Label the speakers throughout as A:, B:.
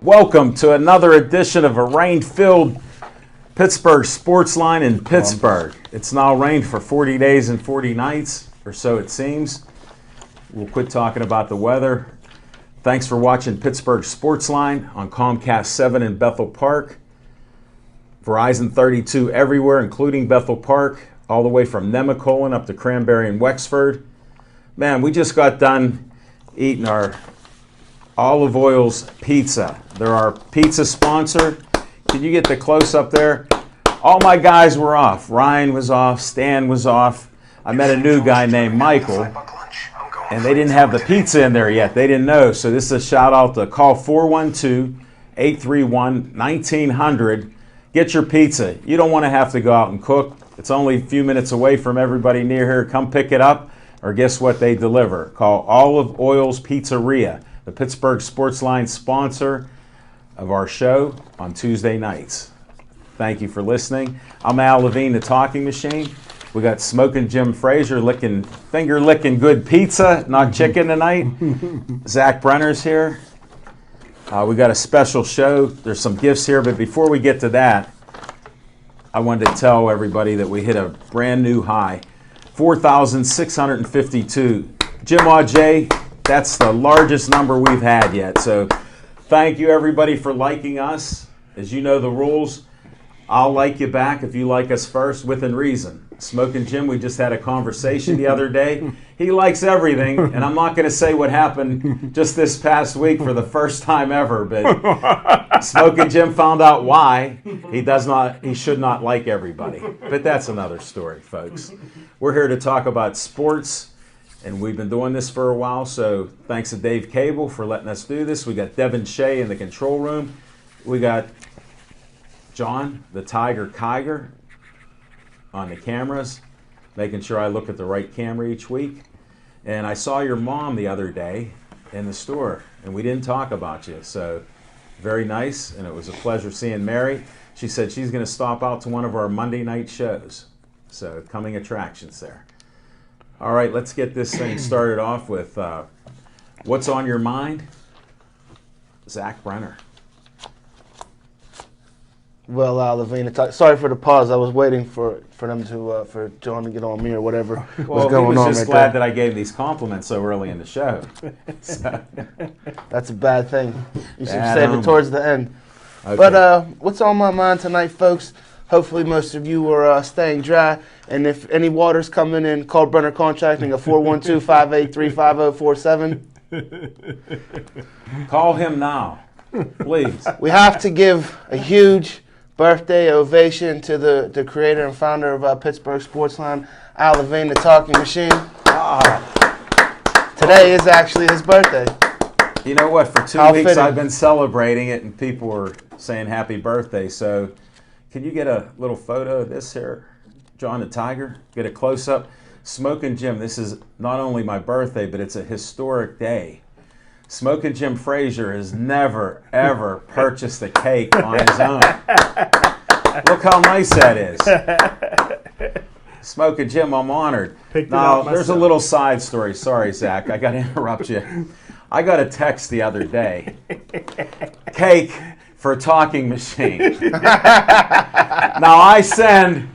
A: Welcome to another edition of a rain-filled Pittsburgh Sportsline in Pittsburgh. It's now rained for 40 days and 40 nights, or so it seems. We'll quit talking about the weather. Thanks for watching Pittsburgh Sportsline on Comcast 7 in Bethel Park. Verizon 32 everywhere, including Bethel Park, all the way from Nemacolin up to Cranberry and Wexford. Man, we just got done eating our Olive Oil's pizza. They're our pizza sponsor. Can you get the close-up there? All my guys were off. Ryan was off. Stan was off. I met a new guy named Michael, and they didn't have the pizza in there yet. They didn't know. So this is a shout-out to call 412-831-1900. Get your pizza. You don't want to have to go out and cook. It's only a few minutes away from everybody near here. Come pick it up, or guess what they deliver. Call Olive Oil's Pizzeria, the Pittsburgh Sportsline sponsor of our show on Tuesday nights. Thank you for listening. I'm Al Levine, the talking machine. We got Smoking Jim Frazier finger licking good pizza, not chicken tonight. Zach Brenner's here. We got a special show. There's some gifts here, but before we get to that, I wanted to tell everybody that we hit a brand new high, 4,652. Jim Auger, that's the largest number we've had yet. So thank you, everybody, for liking us. As you know the rules, I'll like you back if you like us first, within reason. Smoking Jim, we just had a conversation the other day. He likes everything, and I'm not going to say what happened just this past week for the first time ever, but Smoking Jim found out why he should not like everybody. But that's another story, folks. We're here to talk about sports. And we've been doing this for a while, so thanks to Dave Cable for letting us do this. We got Devin Shea in the control room. We got John, the Tiger Kiger, on the cameras, making sure I look at the right camera each week. And I saw your mom the other day in the store, and we didn't talk about you. So very nice, and it was a pleasure seeing Mary. She said she's going to stop out to one of our Monday night shows. So coming attractions there. All right, let's get this thing started off with what's on your mind, Zach Brenner.
B: Well, Levine, sorry for the pause. I was waiting for them to for John to get on me or whatever was going on.
A: He was just glad
B: there.
A: that I gave these compliments so early in the show. So.
B: That's a bad thing. You should save it towards the end.
A: Okay.
B: But what's on my mind tonight, folks? Hopefully most of you are staying dry. And if any water's coming in, call Brenner Contracting at 412-583-5047.
A: Call him now, please.
B: We have to give a huge birthday ovation to the creator and founder of Pittsburgh Sportsline, Al Levine, the talking machine. Today is actually his birthday.
A: You know what? For 2 weeks I've been celebrating it, and people were saying happy birthday. So can you get a little photo of this here? John the Tiger, get a close-up. Smoking Jim, this is not only my birthday, but it's a historic day. Smoking Jim Frazier has never, ever purchased a cake on his own. Look how nice that is. Smoking Jim, I'm honored. Now, there's a little side story. Sorry, Zach, I got to interrupt you. I got a text the other day. Cake for a talking machine. Now, I send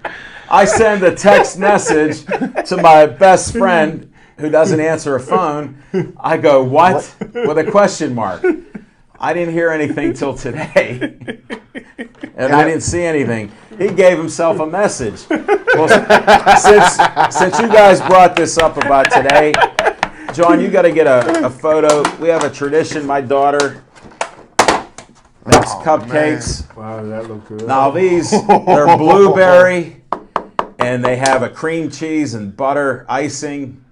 A: a text message to my best friend who doesn't answer a phone. I go, what? With a question mark. I didn't hear anything till today. And I didn't see anything. He gave himself a message. Well, since you guys brought this up about today, John, you got to get a photo. We have a tradition, my daughter makes cupcakes.
C: Man. Wow, that look good.
A: Now they're blueberry, and they have a cream cheese and butter icing,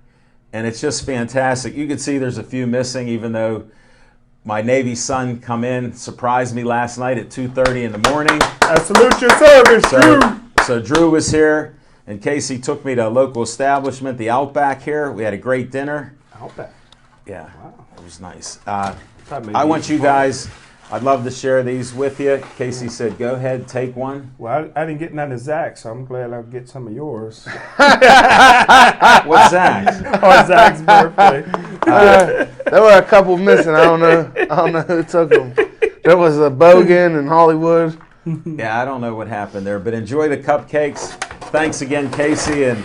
A: and it's just fantastic. You can see there's a few missing, even though my Navy son surprised me last night at 2:30 in the morning.
C: I salute your service, Drew.
A: So Drew was here, and Casey took me to a local establishment, the Outback here. We had a great dinner.
C: Outback?
A: Yeah,
C: Wow.
A: It was nice. I want you guys... I'd love to share these with you. Casey said, go ahead, take one.
C: Well, I didn't get none of Zach, so I'm glad I'll get some of yours.
A: What's Zach's?
C: On Zach's birthday.
B: There were a couple missing. I don't know who took them. There was a Bogan in Hollywood.
A: Yeah, I don't know what happened there, but enjoy the cupcakes. Thanks again, Casey, and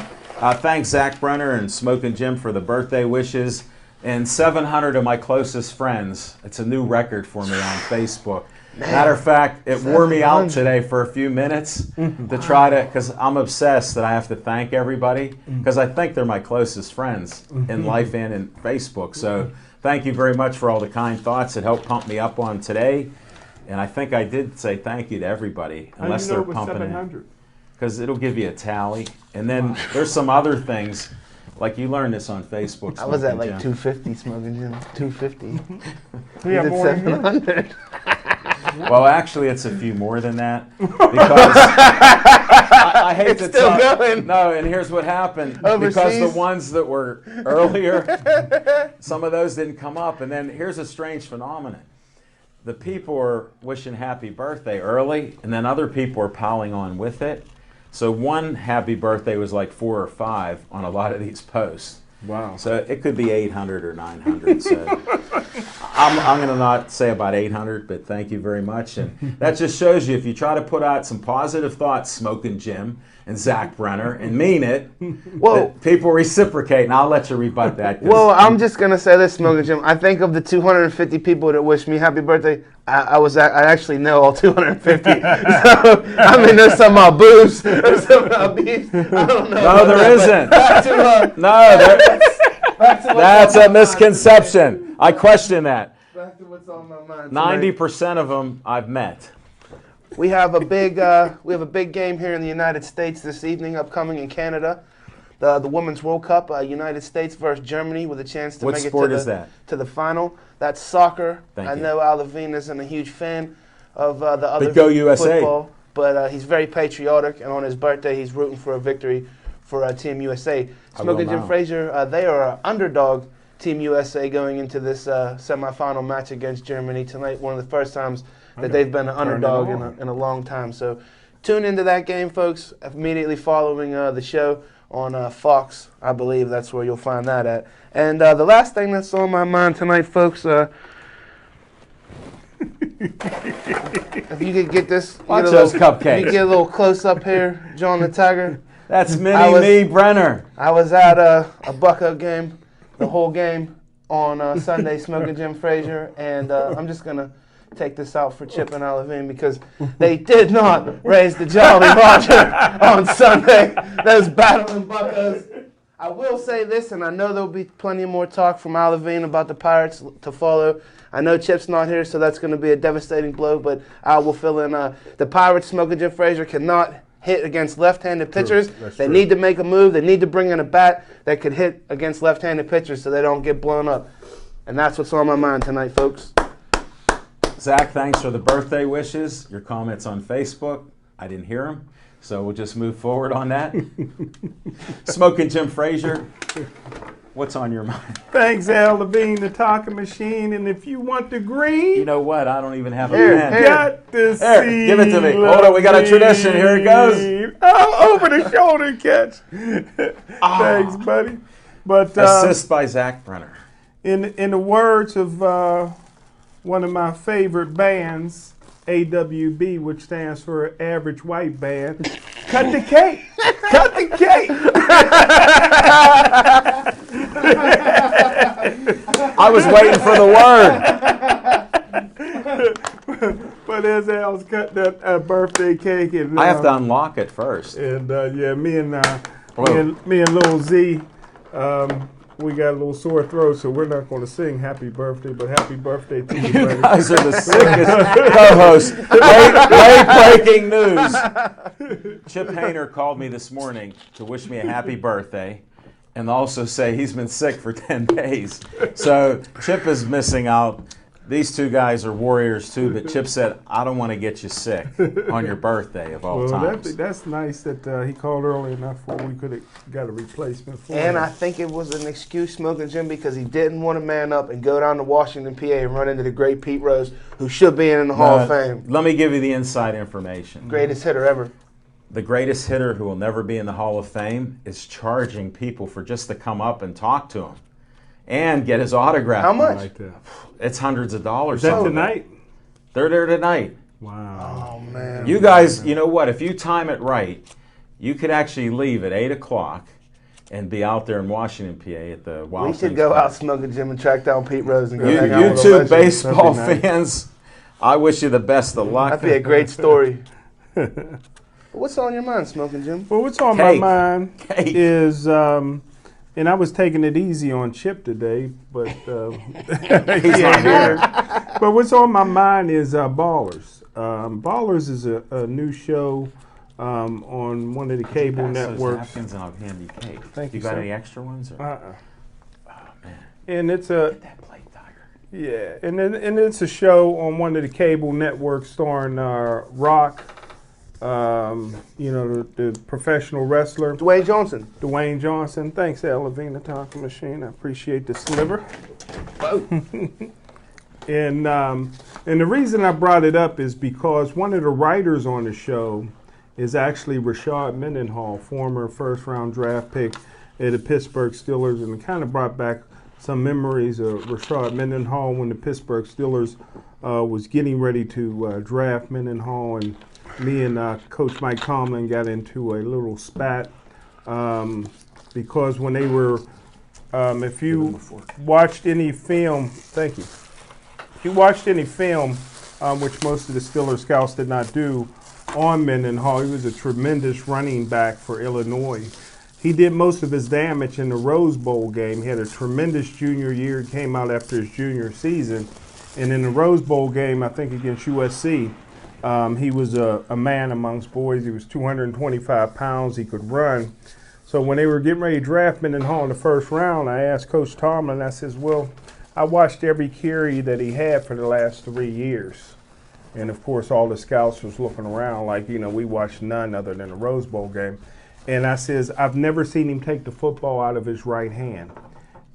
A: thanks Zach Brenner and Smoking Jim for the birthday wishes. And 700 of my closest friends. It's a new record for me on Facebook. Matter of fact, it wore me out today for a few minutes to try to, because I'm obsessed that I have to thank everybody, because I think they're my closest friends in life and in Facebook. So thank you very much for all the kind thoughts that helped pump me up on today. And I think I did say thank you to everybody, unless they're pumping in. Because it'll give you a tally. And then there's some other things, like you learned this on Facebook.
B: I was at like 250 Smoking Jim. 250. We have more 700.
A: Well, actually, it's a few more than that. Because I hate
B: it's
A: to
B: still
A: tell.
B: Going.
A: No, and here's what happened.
B: Overseas?
A: Because the ones that were earlier, some of those didn't come up. And then here's a strange phenomenon. The people are wishing happy birthday early, and then other people are piling on with it. So one happy birthday was like 4 or 5 on a lot of these posts.
C: Wow.
A: So it could be 800 or 900. So I'm going to not say about 800, but thank you very much. And that just shows you, if you try to put out some positive thoughts, Smoking Jim and Zach Brenner, and mean it, that people reciprocate. And I'll let you rebut that.
B: Well, I'm just going to say this, Smoking Jim. I think of the 250 people that wished me happy birthday, I actually know all 250. So, I mean, there's some boobs, there's some beefs. I don't know.
A: No, there isn't. That's a misconception. I question that.
B: Back to what's on my mind.
A: 90% of them I've met.
B: We have a big game here in the United States this evening, upcoming in Canada. The Women's World Cup, United States versus Germany, with a chance to make it to the final. That's soccer. I know Al Levine isn't a huge fan of the other football, but he's very patriotic, and on his birthday he's rooting for a victory for Team USA. Smoking Jim Frazier, they are an underdog, Team USA, going into this semifinal match against Germany tonight. One of the first times that they've been an underdog in a long time. So tune into that game, folks, immediately following the show on Fox. I believe that's where you'll find that at. And the last thing that's on my mind tonight, folks, if you could get this,
A: watch those cupcakes.
B: You get a little close up here, John the Tiger.
A: That's me, Brenner.
B: I was at a Bucko game, the whole game on Sunday, Smoking Jim Frazier, and I'm just gonna take this out for Chip and Levine, because they did not raise the Jolly Roger on Sunday. Those battling Buccos. I will say this, and I know there'll be plenty more talk from Levine about the Pirates to follow. I know Chip's not here, so that's going to be a devastating blow, but I will fill in. The Pirates, Smoking Jim Frazier, cannot hit against left-handed pitchers. They need to make a move. They need to bring in a bat that could hit against left-handed pitchers so they don't get blown up. And that's what's on my mind tonight, folks.
A: Zach, thanks for the birthday wishes. Your comments on Facebook, I didn't hear them, so we'll just move forward on that. Smoking Jim Frazier, what's on your mind?
C: Thanks, Al Levine, the talking machine. And if you want the green,
A: you know what? I don't even have a pen.
C: Got to see.
A: Give it to me. Hold on, we got a tradition. Here it goes.
C: Oh, over the shoulder catch. Thanks, buddy. But
A: assist by Zach Brenner.
C: In the words of one of my favorite bands, AWB, which stands for Average White Band, cut the cake. Cut the cake.
A: I was waiting for the word.
C: But as Al's cut that birthday cake, and
A: I have to unlock it first.
C: And me and Lil Z, we got a little sore throat, so we're not going to sing "Happy Birthday," but "Happy Birthday" to you, buddy.
A: You guys are the sickest co-hosts. Late breaking news. Chip Hayner called me this morning to wish me a happy birthday, and also say he's been sick for 10 days. So Chip is missing out. These two guys are warriors too, but Chip said, I don't want to get you sick on your birthday of all times.
C: That's nice that he called early enough where we could have got a replacement for him.
B: And I think it was an excuse, Smoking Jim, because he didn't want to man up and go down to Washington, PA and run into the great Pete Rose, who should be in the Hall of Fame.
A: Let me give you the inside information.
B: Greatest hitter ever.
A: The greatest hitter who will never be in the Hall of Fame is charging people for just to come up and talk to him and get his autograph.
B: How much?
C: Like that.
A: It's hundreds of dollars.
C: Is that tonight?
A: They're there tonight.
C: Wow.
B: Oh, man.
A: You guys, you know what? If you time it right, you could actually leave at 8 o'clock and be out there in Washington, PA at the Wild
B: We should
A: Things
B: go
A: Park.
B: out, smoke a gym, and track down Pete Rose and go
A: You,
B: hang out
A: you
B: with a
A: two
B: legend.
A: baseball
C: That'd be nice.
A: fans, I wish you the best of luck.
B: That'd be a great story. What's on your mind, Smoking Jim?
C: Well, what's on
A: Cake.
C: my mind
A: Cake.
C: is, and I was taking it easy on Chip today, but he's not here. But what's on my mind is Ballers. Ballers is a new show on one of the cable networks.
A: Napkins and I'll hand you cake.
C: Thank you,
A: got
C: sir.
A: any extra ones? Or? Oh, man.
C: And it's
A: Get that plate, Tiger.
C: yeah, and it's a show on one of the cable networks starring Rock, the professional wrestler.
B: Dwayne Johnson.
C: Dwayne Johnson. Thanks, Elavina Talking Machine. I appreciate the sliver.
B: Whoa.
C: And the reason I brought it up is because one of the writers on the show is actually Rashad Mendenhall, former first-round draft pick at the Pittsburgh Steelers, and it kind of brought back some memories of Rashad Mendenhall when the Pittsburgh Steelers was getting ready to draft Mendenhall, and me and Coach Mike Tomlin got into a little spat because when they were, if you watched any film, thank you. If you watched any film, which most of the Steelers scouts did not do, on Mendenhall, he was a tremendous running back for Illinois. He did most of his damage in the Rose Bowl game. He had a tremendous junior year. He came out after his junior season. And in the Rose Bowl game, I think against USC, he was a man amongst boys. He was 225 pounds. He could run. So when they were getting ready to draft Mendenhall in the first round, I asked Coach Tomlin, I says, well, I watched every carry that he had for the last 3 years. And, of course, all the scouts was looking around like, we watched none other than the Rose Bowl game. And I says, I've never seen him take the football out of his right hand.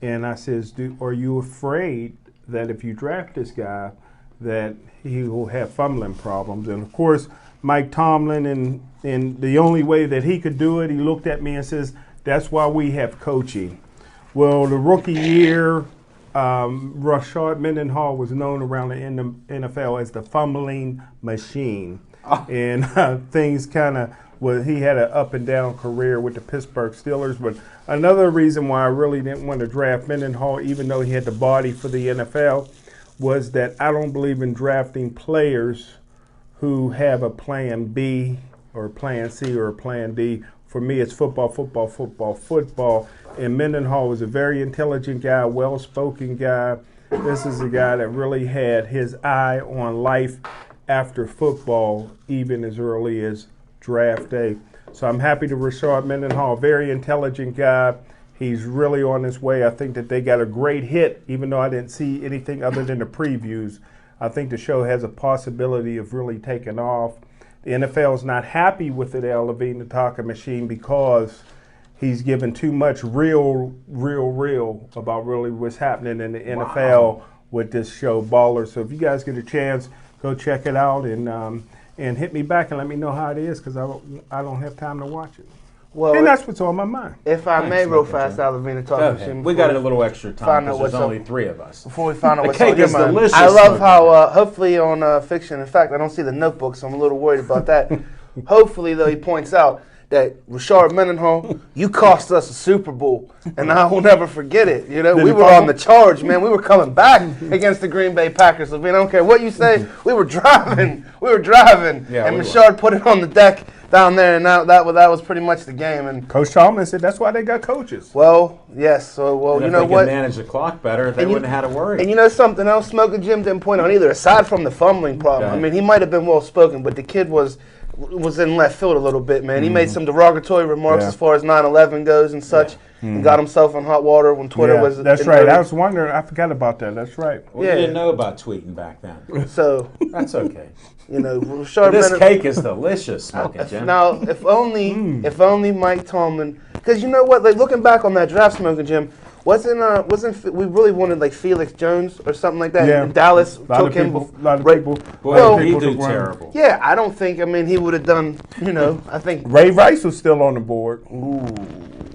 C: And I says, are you afraid that if you draft this guy that he will have fumbling problems? And, of course, Mike Tomlin, and the only way that he could do it, he looked at me and says, that's why we have coaching. Well, the rookie year, Rashad Mendenhall was known around the NFL as the fumbling machine. And things kind of, he had an up and down career with the Pittsburgh Steelers. But another reason why I really didn't want to draft Mendenhall, even though he had the body for the NFL, was that I don't believe in drafting players who have a plan B or a plan C or a plan D. For me, it's football, football, football, football. And Mendenhall was a very intelligent guy, well-spoken guy. This is a guy that really had his eye on life after football, even as early as draft day. So I'm happy to Rashad Mendenhall, very intelligent guy. He's really on his way. I think that they got a great hit, even though I didn't see anything other than the previews. I think the show has a possibility of really taking off. The NFL is not happy with it, Al Levine, the Talking Machine, because he's given too much real about really what's happening in the NFL with this show, Ballers. So if you guys get a chance, go check it out and hit me back and let me know how it is, because I don't have time to watch it.
B: Well,
C: and that's what's on my mind.
B: If I may, real fast, Al Levine, Talking Machine.
A: We got a little extra time because there's only 3 of us.
B: Before we find out what's
A: cake
B: on your
A: is
B: mind,
A: delicious.
B: I love how, hopefully on Fiction and Fact, I don't see the notebook, so I'm a little worried about that. Hopefully, though, he points out that Rashad Mendenhall, you cost us a Super Bowl, and I will never forget it. We were on the charge, man. We were coming back against the Green Bay Packers. I don't care what you say. We were driving.
A: Yeah,
B: and Rashad put it on the deck down there, and that was pretty much the game. And
C: Coach Tomlin said that's why they got coaches.
B: Well, yes. So,
A: you know what? If they could manage the clock better, they wouldn't have had to worry.
B: And something else Smoking Jim didn't point out either, aside from the fumbling problem. I mean, he might have been well-spoken, but the kid was in left field a little bit, man. He made some derogatory remarks as far as 9/11 goes and such, and got himself in hot water when Twitter was.
C: That's right. I was wondering. I forgot about that. That's right.
A: Well, you didn't know about tweeting back then.
B: So
A: that's okay.
B: Rashad
A: cake is delicious, Smoking Jim.
B: Now, if only Mike Tomlin, because you know what? Like looking back on that draft, Smoking Jim. Wasn't we really wanted like Felix Jones or something like that?
C: Yeah.
B: And Dallas took him.
C: A lot of people.
A: Well, he did terrible.
B: Yeah, I don't think. I mean, he would have done. I think
C: Ray Rice was still on the board.
B: Ooh.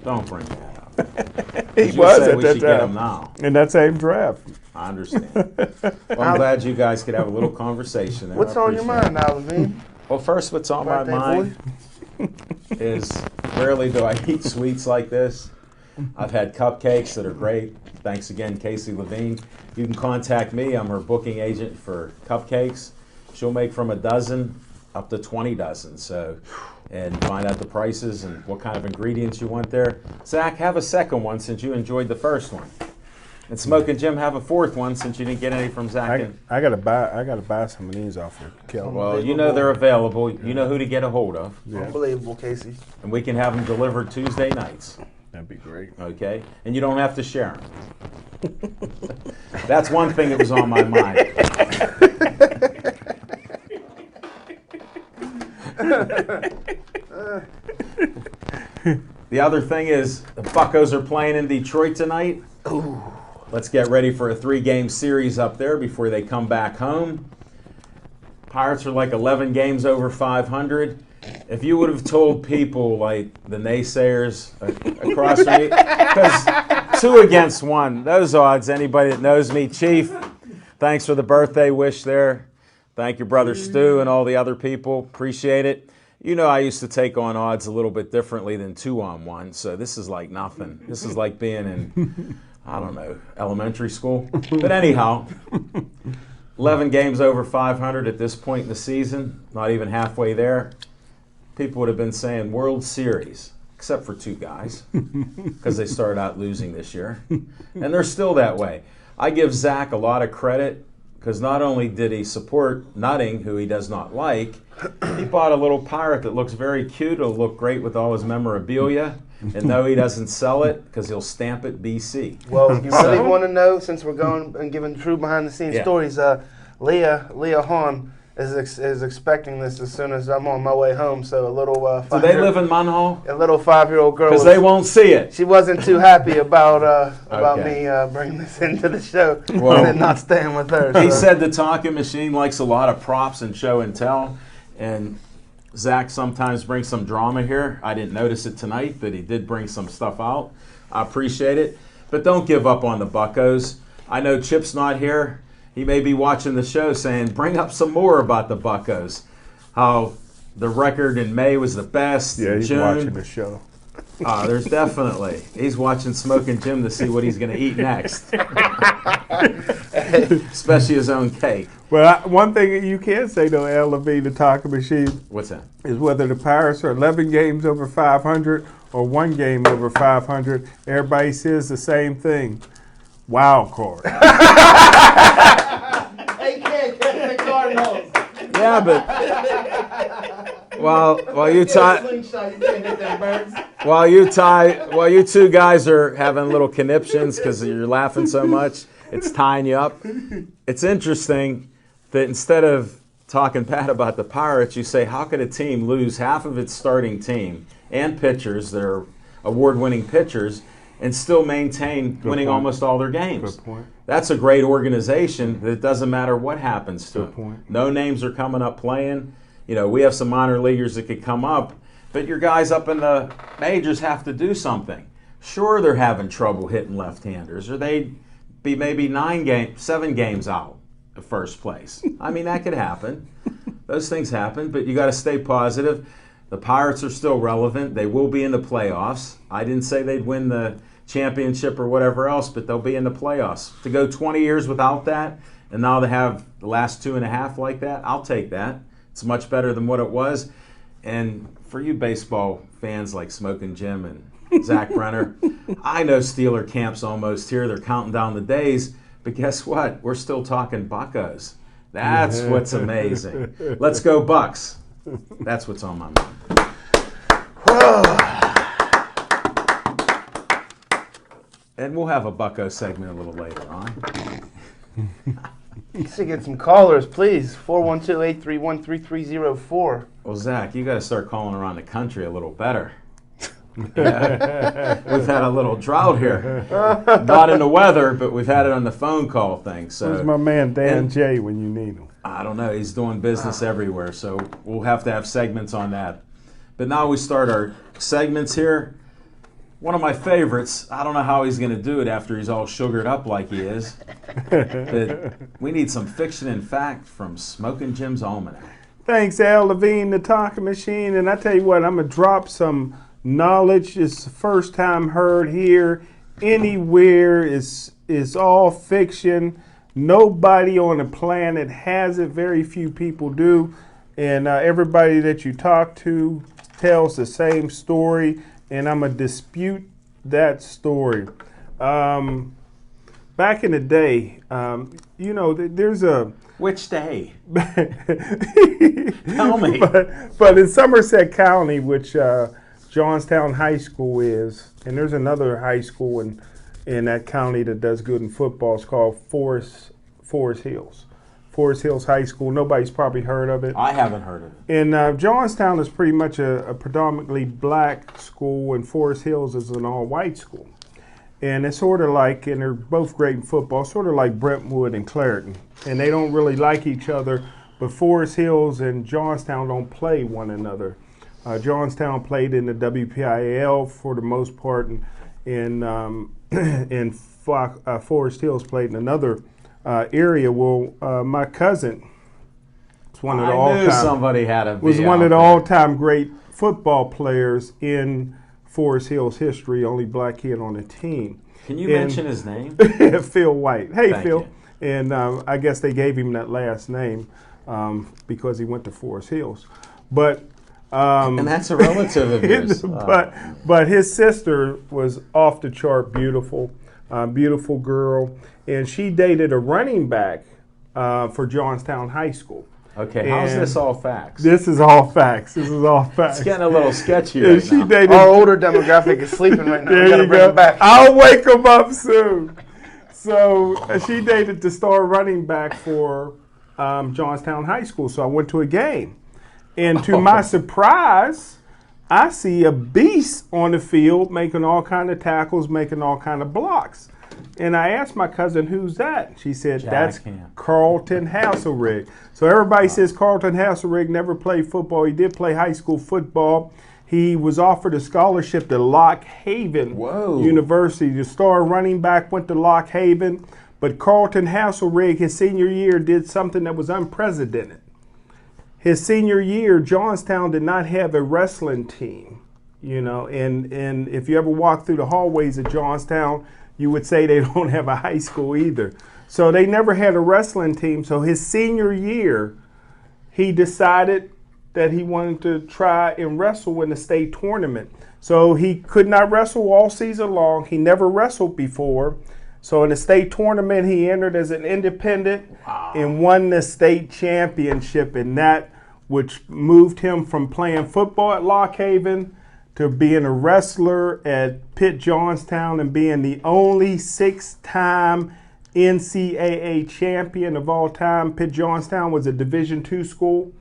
A: Don't bring that up.
C: He was at
A: we
C: that
A: should get him
C: time.
A: now.
C: In that same draft.
A: I understand. Well, I'm glad you guys could have a little conversation there.
B: What's on your mind now, Levine?
A: Well, first, what's on my mind is rarely do I eat sweets like this. I've had cupcakes that are great. Thanks again, Casey Levine. You can contact me. I'm her booking agent for cupcakes. She'll make from a dozen up to 20 dozen. So, and find out the prices and what kind of ingredients you want there. Zach, have a second one since you enjoyed the first one. And Smoking Jim, have a fourth one since you didn't get any from Zach.
C: I gotta buy some of these off you, Kelly.
A: Well, you know they're available. You know who to get a hold of.
B: Yeah. Unbelievable, Casey.
A: And we can have them delivered Tuesday nights.
C: That'd be great.
A: Okay? And you don't have to share them. That's one thing that was on my mind. The other thing is the Buccos are playing in Detroit tonight. Ooh. Let's get ready for a 3-game series up there before they come back home. Pirates are like 11 games over 500. If you would have told people like the naysayers across from me, because 2 against 1, those odds, anybody that knows me, Chief, thanks for the birthday wish there. Thank you, Brother Stu and all the other people. Appreciate it. You know I used to take on odds a little bit differently than 2-on-1, so this is like nothing. This is like being in, I don't know, elementary school. But anyhow, 11 games over 500 at this point in the season, not even halfway there. People would have been saying World Series, except for 2 guys, because they started out losing this year. And they're still that way. I give Zach a lot of credit, because not only did he support Nutting, who he does not like, he bought a little pirate that looks very cute. It'll look great with all his memorabilia. And no, he doesn't sell it because he'll stamp it BC.
B: Well, you really want to know, since we're going and giving true behind-the-scenes stories, Leah Hahn is expecting this as soon as I'm on my way home. So a little
A: do they live in Mendenhall?
B: A little 5-year-old girl.
A: Because they won't see it.
B: She wasn't too happy about me bringing this into the show and then not staying with her.
A: He said the talking machine likes a lot of props and show and tell, and Zach sometimes brings some drama here. I didn't notice it tonight, but he did bring some stuff out. I appreciate it. But don't give up on the Buccos. I know Chip's not here. He may be watching the show saying, bring up some more about the Buccos. How the record in May was the best.
C: Yeah, he's
A: June.
C: watching the show.
A: There's definitely. He's watching Smoking Jim to see what he's going to eat next. Especially his own cake.
C: Well, one thing you can say, though, Al Levine, the talking machine.
A: What's that?
C: Is whether the Pirates are 11 games over 500 or 1 game over 500, everybody says the same thing. Wild card.
B: They can't catch the Cardinals.
A: Yeah, but while you 2 guys are having little conniptions because you're laughing so much, it's tying you up. It's interesting that instead of talking bad about the Pirates, you say, how could a team lose half of its starting team and pitchers, their award-winning pitchers, and still maintain winning almost all their games?
C: Good point.
A: That's a great organization that it doesn't matter what happens to
C: Good
A: them.
C: point.
A: No names are coming up playing. You know, we have some minor leaguers that could come up, but your guys up in the majors have to do something. Sure, they're having trouble hitting left-handers, or they'd be maybe 7 games out of first place. I mean, that could happen. Those things happen, but you got to stay positive. The Pirates are still relevant. They will be in the playoffs. I didn't say they'd win the championship or whatever else, but they'll be in the playoffs. To go 20 years without that, and now to have the last 2.5 like that, I'll take that. It's much better than what it was. And for you baseball fans like Smoking Jim and Zach Brenner, I know Steeler camp's almost here. They're counting down the days, but guess what? We're still talking Buccos. That's what's amazing. Let's go Bucks. That's what's on my mind. And we'll have a Bucko segment a little later on.
B: You should get some callers, please. 412-831-3304.
A: Well, Zach, you got to start calling around the country a little better. Yeah. We've had a little drought here. Not in the weather, but we've had it on the phone call thing. So
C: where's my man Dan J when you need him?
A: I don't know. He's doing business everywhere, so we'll have to have segments on that. But now we start our segments here. one of my favorites. I don't know how he's going to do it after he's all sugared up like he is. But we need some fiction and fact from Smoking Jim's Almanac.
C: Thanks, Al Levine, the talking machine. And I tell you what, I'm going to drop some knowledge. It's the first time heard here anywhere. It's all fiction. Nobody on the planet has it. Very few people do. And everybody that you talk to tells the same story. And I'm going to dispute that story. Back in the day, there's a...
A: Which day? Tell me.
C: But in Somerset County, which Johnstown High School is, and there's another high school in that county that does good in football. It's called Forest Hills. Forest Hills High School. Nobody's probably heard of it.
A: I haven't heard of it.
C: And Johnstown is pretty much a predominantly black school, and Forest Hills is an all-white school. And it's sort of like, and they're both great in football, sort of like Brentwood and Clareton. And they don't really like each other, but Forest Hills and Johnstown don't play one another. Johnstown played in the WPIAL for the most part, and Forest Hills played in another area. Well, my cousin was one of the all-time great football players in Forest Hills history, only black kid on the team.
A: Can you mention his name?
C: Phil White. Hey,
A: Thank
C: Phil.
A: you.
C: And I guess they gave him that last name because he went to Forest Hills. But
A: and that's a relative of yours.
C: But his sister was off the chart beautiful, beautiful girl, and she dated a running back for Johnstown High School.
A: Okay, how's this all facts?
C: This is all facts. It's
A: getting a little sketchy right now.
B: Our older demographic is sleeping right now.
C: There
B: We gotta
C: you
B: bring
C: go.
B: them back.
C: I'll wake them up soon. So she dated the star running back for Johnstown High School. So I went to a game. And to my surprise, I see a beast on the field making all kind of tackles, making all kind of blocks. And I asked my cousin, who's that? She said, that's Carlton Hasselrig. So everybody says Carlton Hasselrig never played football. He did play high school football. He was offered a scholarship to Lock Haven University. The star running back went to Lock Haven. But Carlton Hasselrig, his senior year, did something that was unprecedented. His senior year, Johnstown did not have a wrestling team. And if you ever walk through the hallways of Johnstown, you would say they don't have a high school either. So they never had a wrestling team. So his senior year, he decided that he wanted to try and wrestle in the state tournament. So he could not wrestle all season long. He never wrestled before. So in the state tournament, he entered as an independent and won the state championship in that, which moved him from playing football at Lock Haven to being a wrestler at Pitt Johnstown and being the only 6-time NCAA champion of all time. Pitt Johnstown was a Division II school.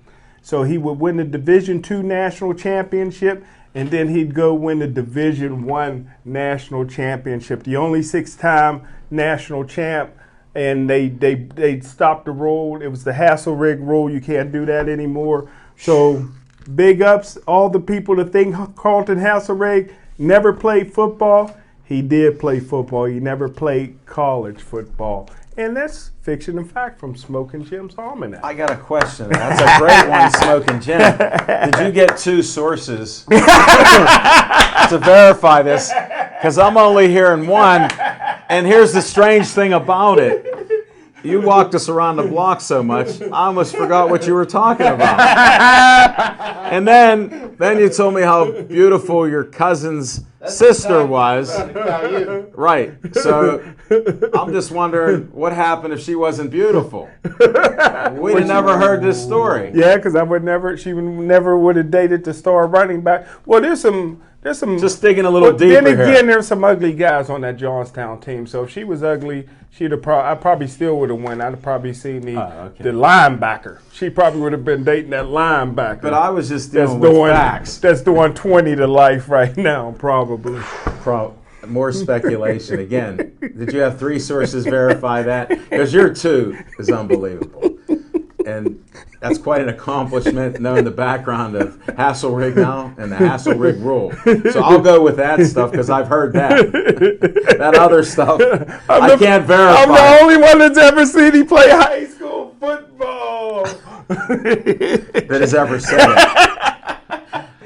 C: So he would win the Division II national championship, and then he'd go win the Division I national championship. The only 6-time national champ, and they stopped the rule. It was the Hasselrig rule. You can't do that anymore. So big ups, all the people that think Carlton Hasselrig never played football. He did play football. He never played college football. And that's fiction and fact from Smoking Jim's Almanac.
A: I got a question. That's a great one, Smoking Jim. Did you get 2 sources to verify this? Because I'm only hearing one. And here's the strange thing about it. You walked us around the block so much, I almost forgot what you were talking about. And then you told me how beautiful your cousin's sister was. Right. So I'm just wondering what happened if she wasn't beautiful. We'd have never heard this story.
C: Yeah, because she never would have dated the star running back. Well, there's some
A: just digging a little deeper
C: then again,
A: here.
C: there's some ugly guys on that Johnstown team. So if she was ugly, I probably still would have won. I'd have probably seen the linebacker. She probably would have been dating that linebacker.
A: But I was just dealing with facts.
C: That's doing 20 to life right now, probably.
A: More speculation. Again, did you have 3 sources verify that? Because your 2 is unbelievable. And That's quite an accomplishment, knowing the background of Hasselrig now and the Hasselrig rule. So I'll go with that stuff because I've heard that. That other stuff, I can't verify.
C: I'm the only one that's ever seen he play high school football.
A: That has ever said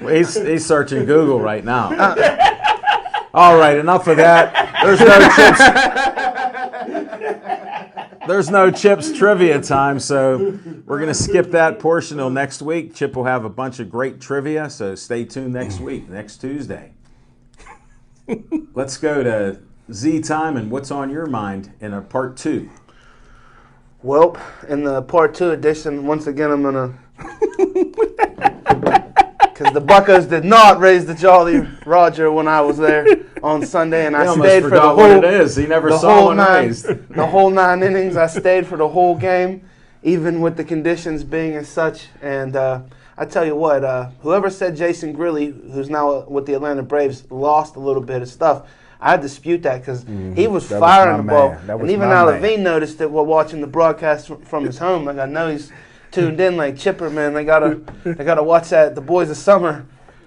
A: it. He's searching Google right now. All right, enough of that. There's no Chips trivia time, so we're going to skip that portion till next week. Chip will have a bunch of great trivia, so stay tuned next week, next Tuesday. Let's go to Z time and what's on your mind in a part 2.
B: Well, in the part 2 edition, once again, I'm going to... Because the Buccos did not raise the Jolly Roger when I was there on Sunday, and I stayed for the whole.
A: What it is. He never saw one raised.
B: The whole 9 innings. I stayed for the whole game, even with the conditions being as such. And I tell you what, whoever said Jason Grilly, who's now with the Atlanta Braves, lost a little bit of stuff, I dispute that because he was firing the ball. And even now Levine noticed it while watching the broadcast from his home. Like, I know he's tuned in like Chipper, man. They gotta watch that. The Boys of Summer.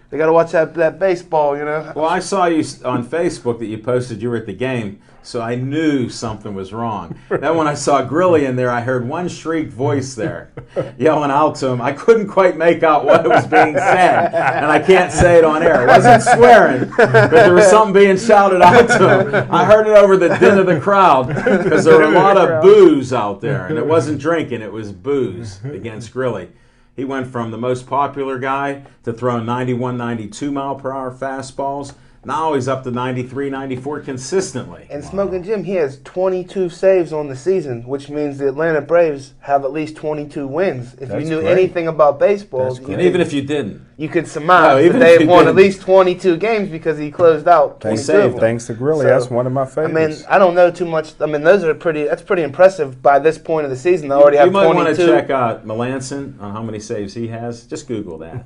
B: They gotta watch that baseball, you know.
A: Well, I saw you on Facebook that you posted you were at the game, so I knew something was wrong. Then when I saw Grilly in there, I heard one shrieked voice there yelling out to him. I couldn't quite make out what was being said, and I can't say it on air. It wasn't swearing, but there was something being shouted out to him. I heard it over the din of the crowd because there were a lot of boos out there, and it wasn't drinking, it was booze against Grilly. He went from the most popular guy to throwing 91, 92 mile per hour fastballs. Now he's up to 93, 94 consistently.
B: And Smoking Jim, he has 22 saves on the season, which means the Atlanta Braves have at least 22 wins. If you knew anything about baseball,
A: and even if you didn't,
B: you could surmise that they've won at least 22 games because he closed out 22.
C: Thanks to Grilly, that's one of my favorites.
B: I mean, I don't know too much. I mean, that's pretty impressive by this point of the season. They already have 22.
A: You might want to check out Melanson on how many saves he has. Just Google that.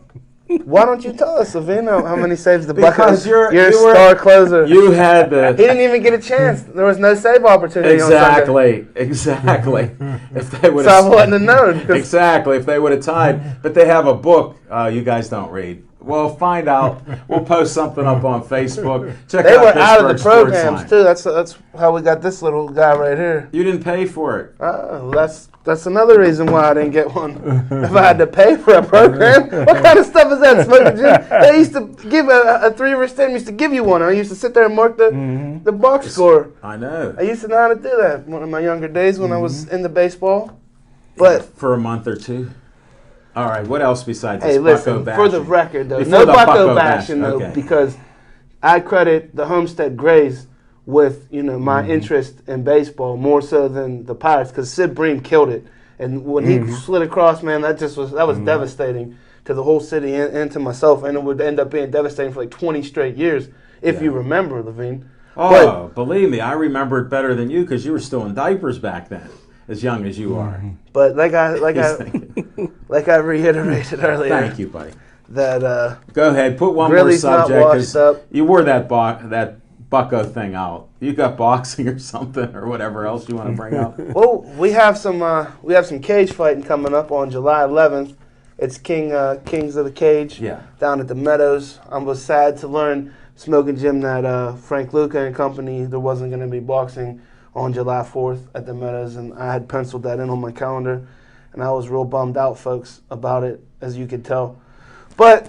B: Why don't you tell us, Savino, how many saves the Buccos?
A: Because you're
B: a star closer.
A: You had the.
B: He didn't even get a chance. There was no save opportunity.
A: Exactly. If they would,
B: so I wouldn't have known.
A: Exactly. If they would have tied, but they have a book. You guys don't read. Well, find out. We'll post something up on Facebook. Check
B: they
A: out
B: were out of the programs
A: Sportsline.
B: too. That's how we got this little guy right here.
A: You didn't pay for it.
B: That's another reason why I didn't get one. If I had to pay for a program, what kind of stuff is that, Smoking Jim? They used to give a 3-year stadium used to give you one. I used to sit there and mark the box score.
A: I know.
B: I used to know how to do that one of my younger days when I was into baseball. But
A: for a month or two. All right, what else besides this
B: listen,
A: Bucko bashing?
B: For the record, though,
A: Before
B: no Bucko bashing, though,
A: okay.
B: Because I credit the Homestead Grays with, my interest in baseball more so than the Pirates, because Sid Bream killed it. And when he slid across, man, that was devastating to the whole city and to myself, and it would end up being devastating for like 20 straight years, if you remember, Levine.
A: Oh, believe me, I remember it better than you because you were still in diapers back then, as young as you are.
B: But like I reiterated earlier.
A: Thank you, buddy.
B: That
A: go ahead, put one more subject because you wore that Bucko thing out. You got boxing or something or whatever else you want to bring up.
B: Well, we have some cage fighting coming up on July 11th. It's Kings of the Cage down at the Meadows. I was sad to learn, Smoking Jim, that Frank Luca and company, there wasn't going to be boxing on July 4th at the Meadows, and I had penciled that in on my calendar, and I was real bummed out, folks, about it, as you could tell. But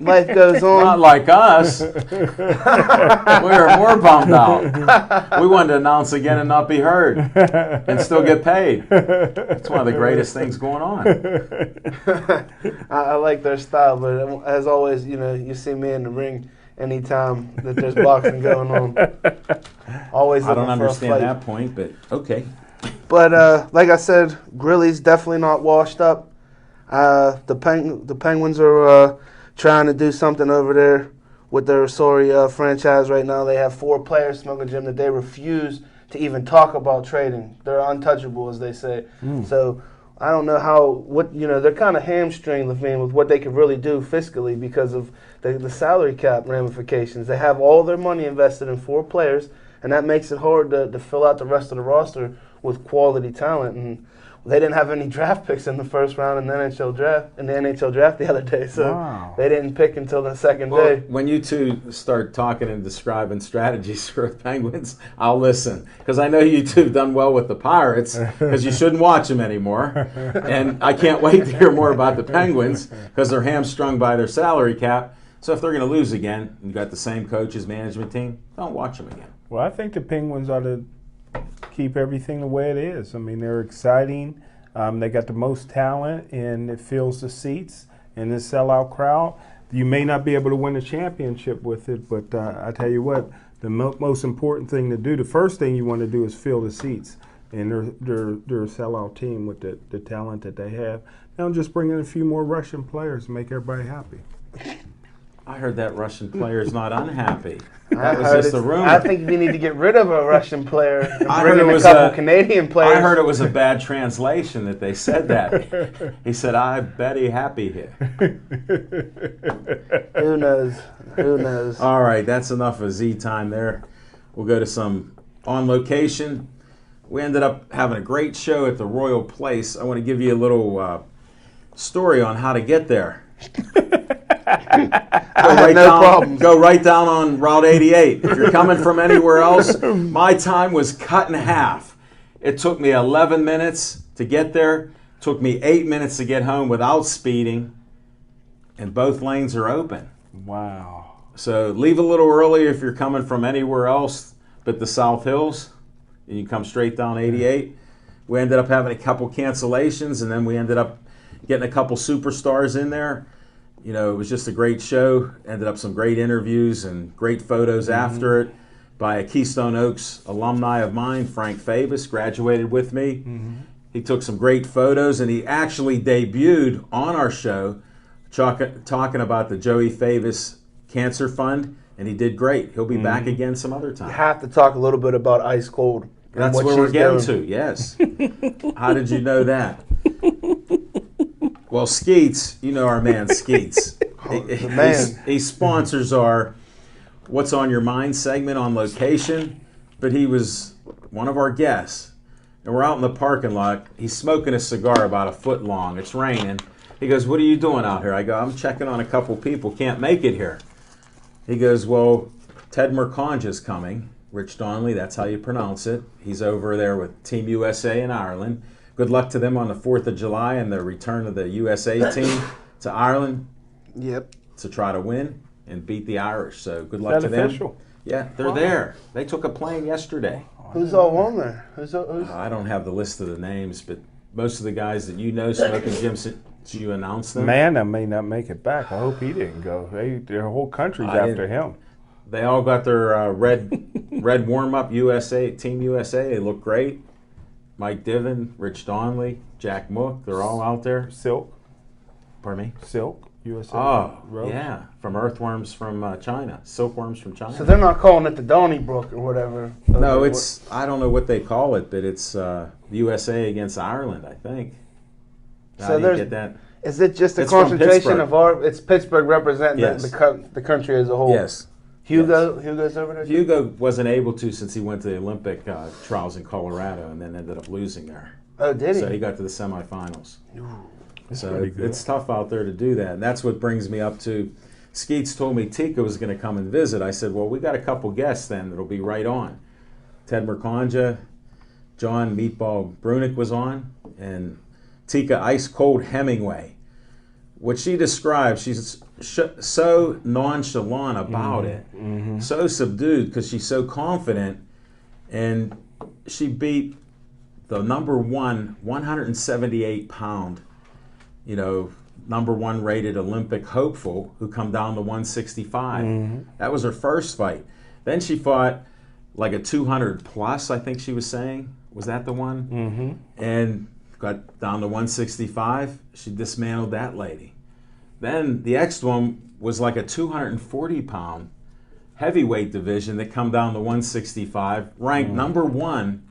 B: life goes on.
A: Not like us. We were more bummed out. We wanted to announce again and not be heard and still get paid. It's one of the greatest things going on.
B: I like their style, but as always, you see me in the ring anytime that there's boxing going on. Always looking for a fight.
A: I don't understand that point, but okay.
B: But like I said, Grilly's definitely not washed up. The Penguins are trying to do something over there with their sorry franchise right now. They have 4 players, Smoking Jim, that they refuse to even talk about trading. They're untouchable, as they say. So I don't know they're kind of hamstringed, Levine, with what they could really do fiscally because of the salary cap ramifications. They have all their money invested in 4 players, and that makes it hard to fill out the rest of the roster with quality talent. And they didn't have any draft picks in the first round in the NHL draft the other day, so they didn't pick until the second day.
A: When you two start talking and describing strategies for the Penguins, I'll listen, because I know you two have done well with the Pirates, because you shouldn't watch them anymore, and I can't wait to hear more about the Penguins, because they're hamstrung by their salary cap. So if they're going to lose again, and you've got the same coaches, management team, don't watch them again.
C: Well, I think the Penguins ought to keep everything the way it is. I mean, they're exciting. They got the most talent, and it fills the seats in this sellout crowd. You may not be able to win a championship with it, but I tell you what, the most important thing to do, the first thing you want to do is fill the seats. And they're a sellout team with the talent that they have. They'll just bring in a few more Russian players and make everybody happy.
A: I heard that Russian player is not unhappy. That was just a rumor.
B: I think we need to get rid of a Russian player and bring in a couple Canadian players.
A: I heard it was a bad translation that they said that. He said, I bet he happy here.
B: Who knows? Who knows?
A: All right, that's enough of Z time there. We'll go to some On Location. We ended up having a great show at the Royal Place. I want to give you a little story on how to get there. Go right down on Route 88. If you're coming from anywhere else, my time was cut in half. It took me 11 minutes to get there. It took me 8 minutes to get home without speeding. And both lanes are open.
C: Wow.
A: So leave a little early if you're coming from anywhere else but the South Hills. And you come straight down 88. We ended up having a couple cancellations, and then we ended up getting a couple superstars in there. You know, it was just a great show. Ended up some great interviews and great photos after it by a Keystone Oaks alumni of mine, Frank Favis, graduated with me. He took some great photos, and he actually debuted on our show talking about the Joey Favis Cancer Fund, and he did great. He'll be back again some other time.
B: You have to talk a little bit about Ice Cold.
A: That's what we're getting to, yes. How did you know that? Well, Skeets, you know our man Skeets. He sponsors our What's on Your Mind segment On Location, but he was one of our guests. And we're out in the parking lot. He's smoking a cigar about a foot long. It's raining. He goes, what are you doing out here? I go, I'm checking on a couple people. Can't make it here. He goes, well, Ted Merconja's coming. Rich Donnelly, that's how you pronounce it. He's over there with Team USA in Ireland. Good luck to them on the 4th of July and the return of the USA team to Ireland.
B: Yep.
A: To try to win and beat the Irish. So good luck to them.
C: Official?
A: Yeah, they're there. They took a plane yesterday.
B: Who's all on there?
A: I don't have the list of the names, but most of the guys that you know, Smoking Jim, since you announced them.
C: Manna may not make it back. I hope he didn't go. Their whole country's after him.
A: They all got their red warm-up USA, Team USA. They look great. Mike Diven, Rich Donnelly, Jack Mook, they're all out there.
C: Silk.
A: Pardon me?
C: Silk, USA.
A: Oh,
C: Rose.
A: yeah, from earthworms from China, silkworms from China.
B: So they're not calling it the Donnybrook or whatever.
A: No, it's, I don't know what they call it, but it's USA against Ireland, I think.
B: So
A: there's, get that?
B: Is it just a concentration of it's Pittsburgh representing the country as a whole?
A: Yes.
B: Hugo's over there?
A: Hugo wasn't able to since he went to the Olympic trials in Colorado and then ended up losing there.
B: Oh, did he?
A: So he got to the semifinals.
C: That's
A: so it's tough out there to do that. And that's what brings me up to, Skeets told me Tika was going to come and visit. I said, well, we got a couple guests then that'll be right on. Ted Merconja, John Meatball Brunick was on, and Tika Ice Cold Hemingway. What she describes, she's so nonchalant about it, so subdued because she's so confident, and she beat the number one 178-pound, number one rated Olympic hopeful who come down to 165. That was her first fight. Then she fought like a 200 plus, I think she was saying. Was that the one? And got down to 165. She dismantled that lady. Then the next one was like a 240-pound heavyweight division that come down to 165, ranked number one,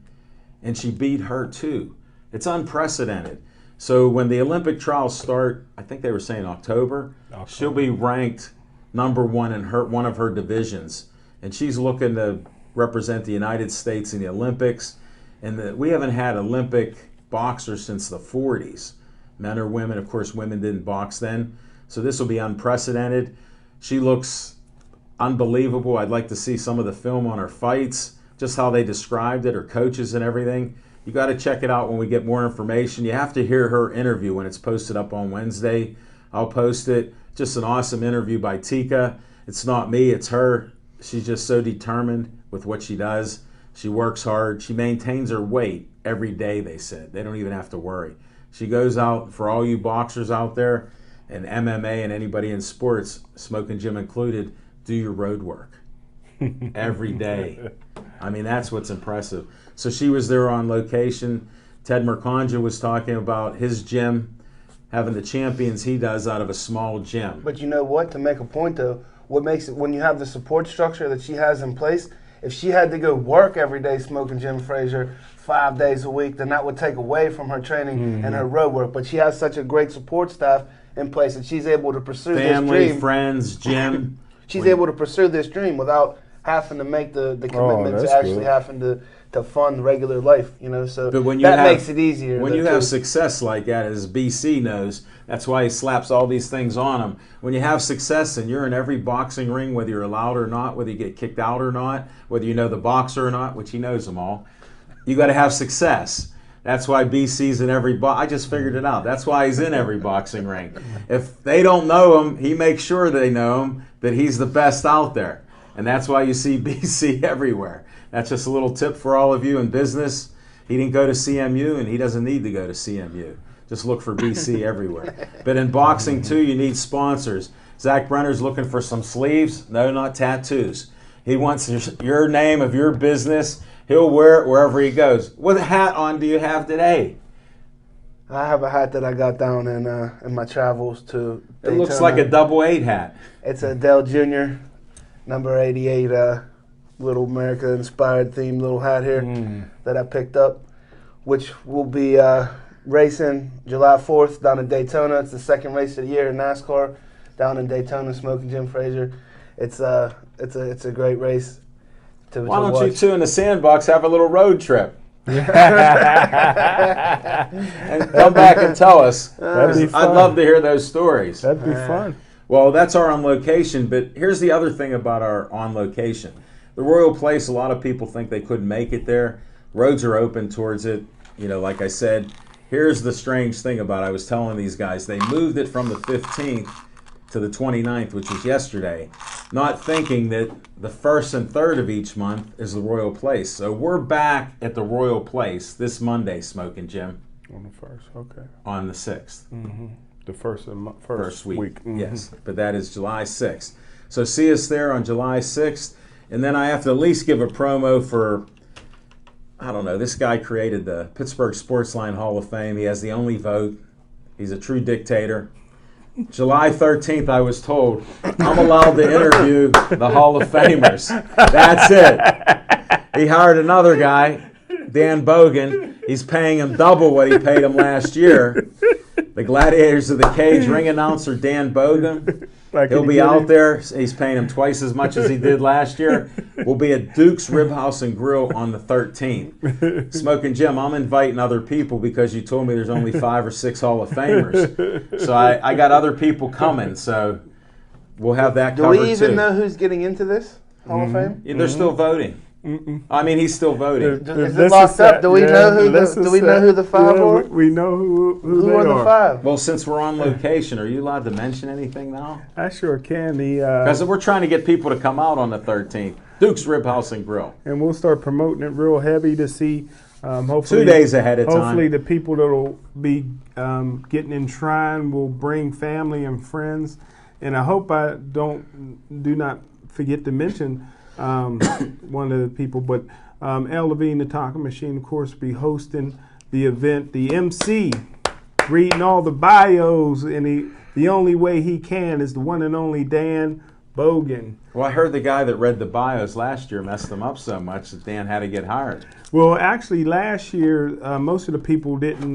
A: and she beat her too. It's unprecedented. So when the Olympic trials start, I think they were saying October. She'll be ranked number one in one of her divisions, and she's looking to represent the United States in the Olympics. And we haven't had Olympic boxers since the 40s. Men or women. Of course, women didn't box then. So this will be unprecedented. She looks unbelievable. I'd like to see some of the film on her fights, just how they described it, her coaches and everything. You got to check it out when we get more information. You have to hear her interview when it's posted up on Wednesday. I'll post it. Just an awesome interview by Tika. It's not me, it's her. She's just so determined with what she does. She works hard. She maintains her weight every day, they said. They don't even have to worry. She goes out, for all you boxers out there, and MMA and anybody in sports, Smoking Jim included, do your road work every day. I mean, that's what's impressive. So she was there on location. Ted Mercanja was talking about his gym, having the champions he does out of a small gym.
B: But you know what? To make a point, though, what makes it, when you have the support structure that she has in place, if she had to go work every day Smoking Jim Frazier 5 days a week, then that would take away from her training and her road work. But she has such a great support staff in place that she's able to pursue this dream.
A: Family, friends, gym.
B: She's able to pursue this dream without having to make the commitment to actually having to fund regular life, you know. So
A: but when you
B: that makes it easier.
A: When you have success like that, as BC knows, that's why he slaps all these things on him. When you have success and you're in every boxing ring, whether you're allowed or not, whether you get kicked out or not, whether you know the boxer or not, which he knows them all, you got to have success. That's why BC's in every I just figured it out. That's why he's in every boxing ring. If they don't know him, he makes sure they know him, that he's the best out there. And that's why you see BC everywhere. That's just a little tip for all of you in business. He didn't go to CMU, and he doesn't need to go to CMU. Just look for BC everywhere. But in boxing, too, you need sponsors. Zach Brenner's looking for some sleeves. No, not tattoos. He wants your name of your business. He'll wear it wherever he goes. What hat on do you have today?
B: I have a hat that I got down in my travels to Daytona.
A: It looks like a 88 hat.
B: It's a Dell Jr. number 88 little America-inspired themed little hat here that I picked up, which will be racing July 4th down in Daytona. It's the second race of the year in NASCAR down in Daytona, Smoking Jim Frazier. It's a great race to
A: Why don't
B: watch.
A: you two in the sandbox have a little road trip? And come back and tell us.
C: That'd be fun.
A: I'd love to hear those stories.
C: That'd be fun.
A: Well, that's our on location, but here's the other thing about our on location. The Royal Place, a lot of people think they couldn't make it there. Roads are open towards it. You know, like I said, here's the strange thing about it. I was telling these guys, they moved it from the 15th to the 29th, which was yesterday, not thinking that the 1st and 3rd of each month is the Royal Place. So we're back at the Royal Place this Monday, Smoking Jim.
C: On the 1st, okay.
A: On the 6th.
C: Mm-hmm. The first week.
A: Mm-hmm. Yes, but that is July 6th. So see us there on July 6th. And then I have to at least give a promo for, I don't know, this guy created the Pittsburgh Sportsline Hall of Fame. He has the only vote. He's a true dictator. July 13th, I was told, I'm allowed to interview the Hall of Famers. That's it. He hired another guy, Dan Bogan. He's paying him double what he paid him last year. The Gladiators of the Cage ring announcer, Dan Bogan. He'll be out there. He's paying him twice as much as he did last year. We'll be at Duke's Rib House and Grill on the 13th. Smoking Jim, I'm inviting other people because you told me there's only 5 or 6 Hall of Famers. So I got other people coming. So we'll have that covered too.
B: Do we even know who's getting into this Hall of Fame?
A: Yeah, they're still voting. I mean, he's still voting.
B: Is it locked up? Do we know who the 5 are?
C: We know who
B: are the 5.
A: Well, since we're on location, are you allowed to mention anything now?
C: I sure can.
A: Because we're trying to get people to come out on the 13th. Duke's Rib House and Grill.
C: And we'll start promoting it real heavy to see, hopefully
A: 2 days ahead of time.
C: Hopefully the people that will be getting enshrined will bring family and friends. And I hope I do not forget to mention one of the people, but El Levine, the Taco Machine, of course, be hosting the event. The Emcee, reading all the bios, and the only way he can is the one and only Dan Bogan.
A: Well, I heard the guy that read the bios last year messed them up so much that Dan had to get hired.
C: Well, actually, last year most of the people didn't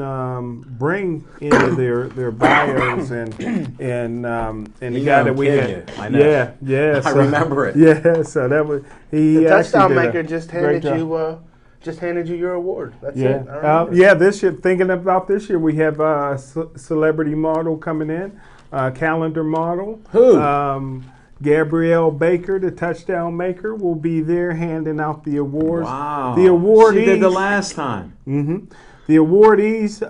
C: bring any of their bios, and the guy that we had,
A: I know.
C: yeah,
A: I remember it.
C: Yeah, so that was
B: the touchdown maker just handed you your award. That's it.
C: This year, thinking about this year, we have a celebrity model coming in, calendar model.
A: Who?
C: Gabrielle Baker, the touchdown maker, will be there handing out the awards.
A: Wow.
C: The awardees.
A: She did the last time.
C: Mm-hmm. The awardees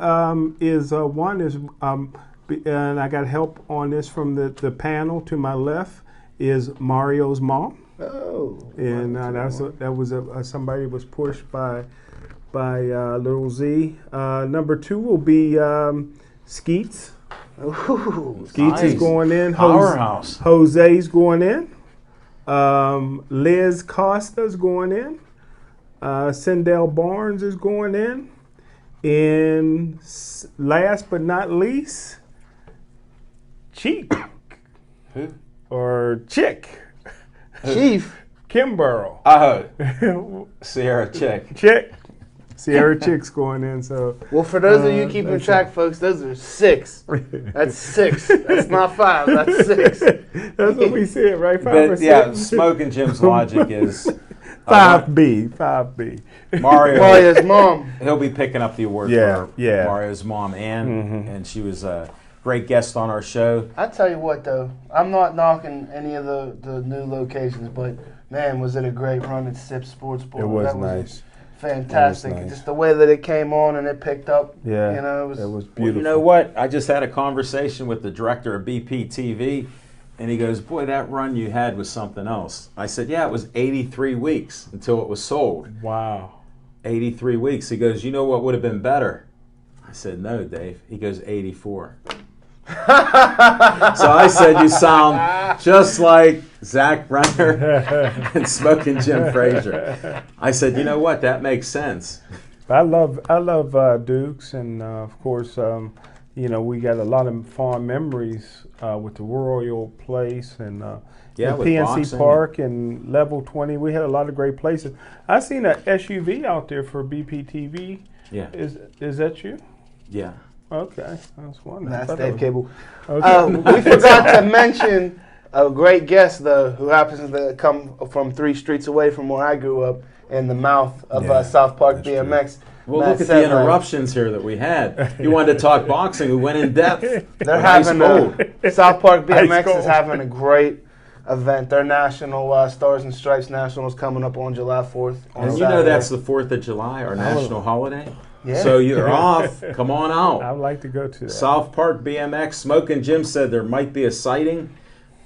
C: one is and I got help on this from the panel to my left is Mario's mom.
B: Oh.
C: And that was somebody was pushed by Little Z. Number 2 will be Skeets.
B: Ooh,
C: Skeets is going in.
A: Powerhouse.
C: Jose's going in. Liz Costa's going in. Sindel Barnes is going in. And last but not least, Cheek.
A: Who?
C: Or Chick.
B: Chief.
C: Kimborough.
A: Oh, Sierra Chick.
C: Chick. Sierra Chick's going in. So
B: well, for those of you keeping track, folks, those are 6. That's 6. That's not 5. That's 6.
C: That's what we said, right? 5 or 6.
A: Yeah, Smoking Jim's logic is
C: 5B.
B: Mario's mom.
A: He'll be picking up the award for Mario's mom, Ann, and she was a great guest on our show.
B: I tell you what, though, I'm not knocking any of the new locations, but man, was it a great run at Sip Sports Bar.
C: It was nice.
B: Fantastic.
C: Nice.
B: Just the way that it came on and it picked up.
C: Yeah,
B: it
C: was beautiful.
A: Well, you know what? I just had a conversation with the director of BPTV, and he goes, boy, that run you had was something else. I said, yeah, it was 83 weeks until it was sold.
C: Wow.
A: 83 weeks. He goes, you know what would have been better? I said, no, Dave. He goes, 84. So I said, you sound just like Zach Brenner and Smoking Jim Frazier. I said, you know what? That makes sense.
C: I love Dukes, and of course, we got a lot of fond memories with the Royal Place and PNC
A: boxing.
C: Park and Level 20. We had a lot of great places. I seen a SUV out there for BPTV.
A: Yeah.
C: Is that you?
A: Yeah.
C: Okay, that's wonderful.
B: That's Dave Cable.
C: Okay.
B: We forgot to mention a great guest, though, who happens to come from 3 streets away from where I grew up, in the mouth of South Park BMX.
A: True. Well, look at the interruptions here that we had. You wanted to talk boxing. We went in depth.
B: They're having South Park BMX is having a great event. Their national Stars and Stripes Nationals coming up on July 4th.
A: And you know that's the 4th of July, our national holiday.
B: Yeah.
A: So you're off. Come on out.
C: I'd like to go to that.
A: South Park BMX. Smoking Jim said there might be a sighting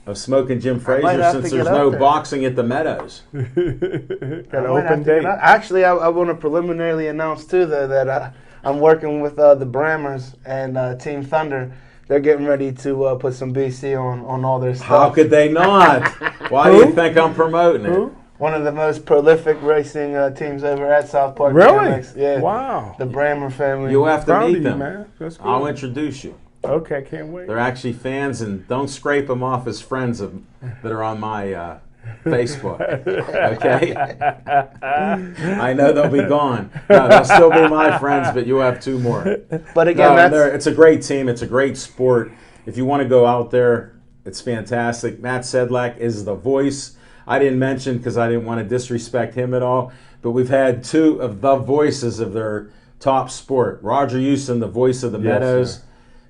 A: of Smoking Jim Frazier since there's no boxing at the Meadows.
C: Got an open date.
B: Actually, I want to preliminarily announce too, though, that I'm working with the Brammers and Team Thunder. They're getting ready to put some BC on all their stuff.
A: How could they not? Why do you think I'm promoting it?
B: One of the most prolific racing teams over at South Park.
C: Really?
B: BMX. Yeah.
C: Wow.
B: The Brammer family.
A: You'll have to meet them.
C: Man. That's cool.
A: I'll introduce you.
C: Okay, can't wait.
A: They're actually fans, and don't scrape them off as friends that are on my Facebook. Okay? I know they'll be gone. No, they'll still be my friends, but you'll have 2 more.
B: But again,
A: it's a great team. It's a great sport. If you want to go out there, it's fantastic. Matt Sedlak is the voice. I didn't mention because I didn't want to disrespect him at all, but we've had 2 of the voices of their top sport. Roger Houston, the voice of the Meadows,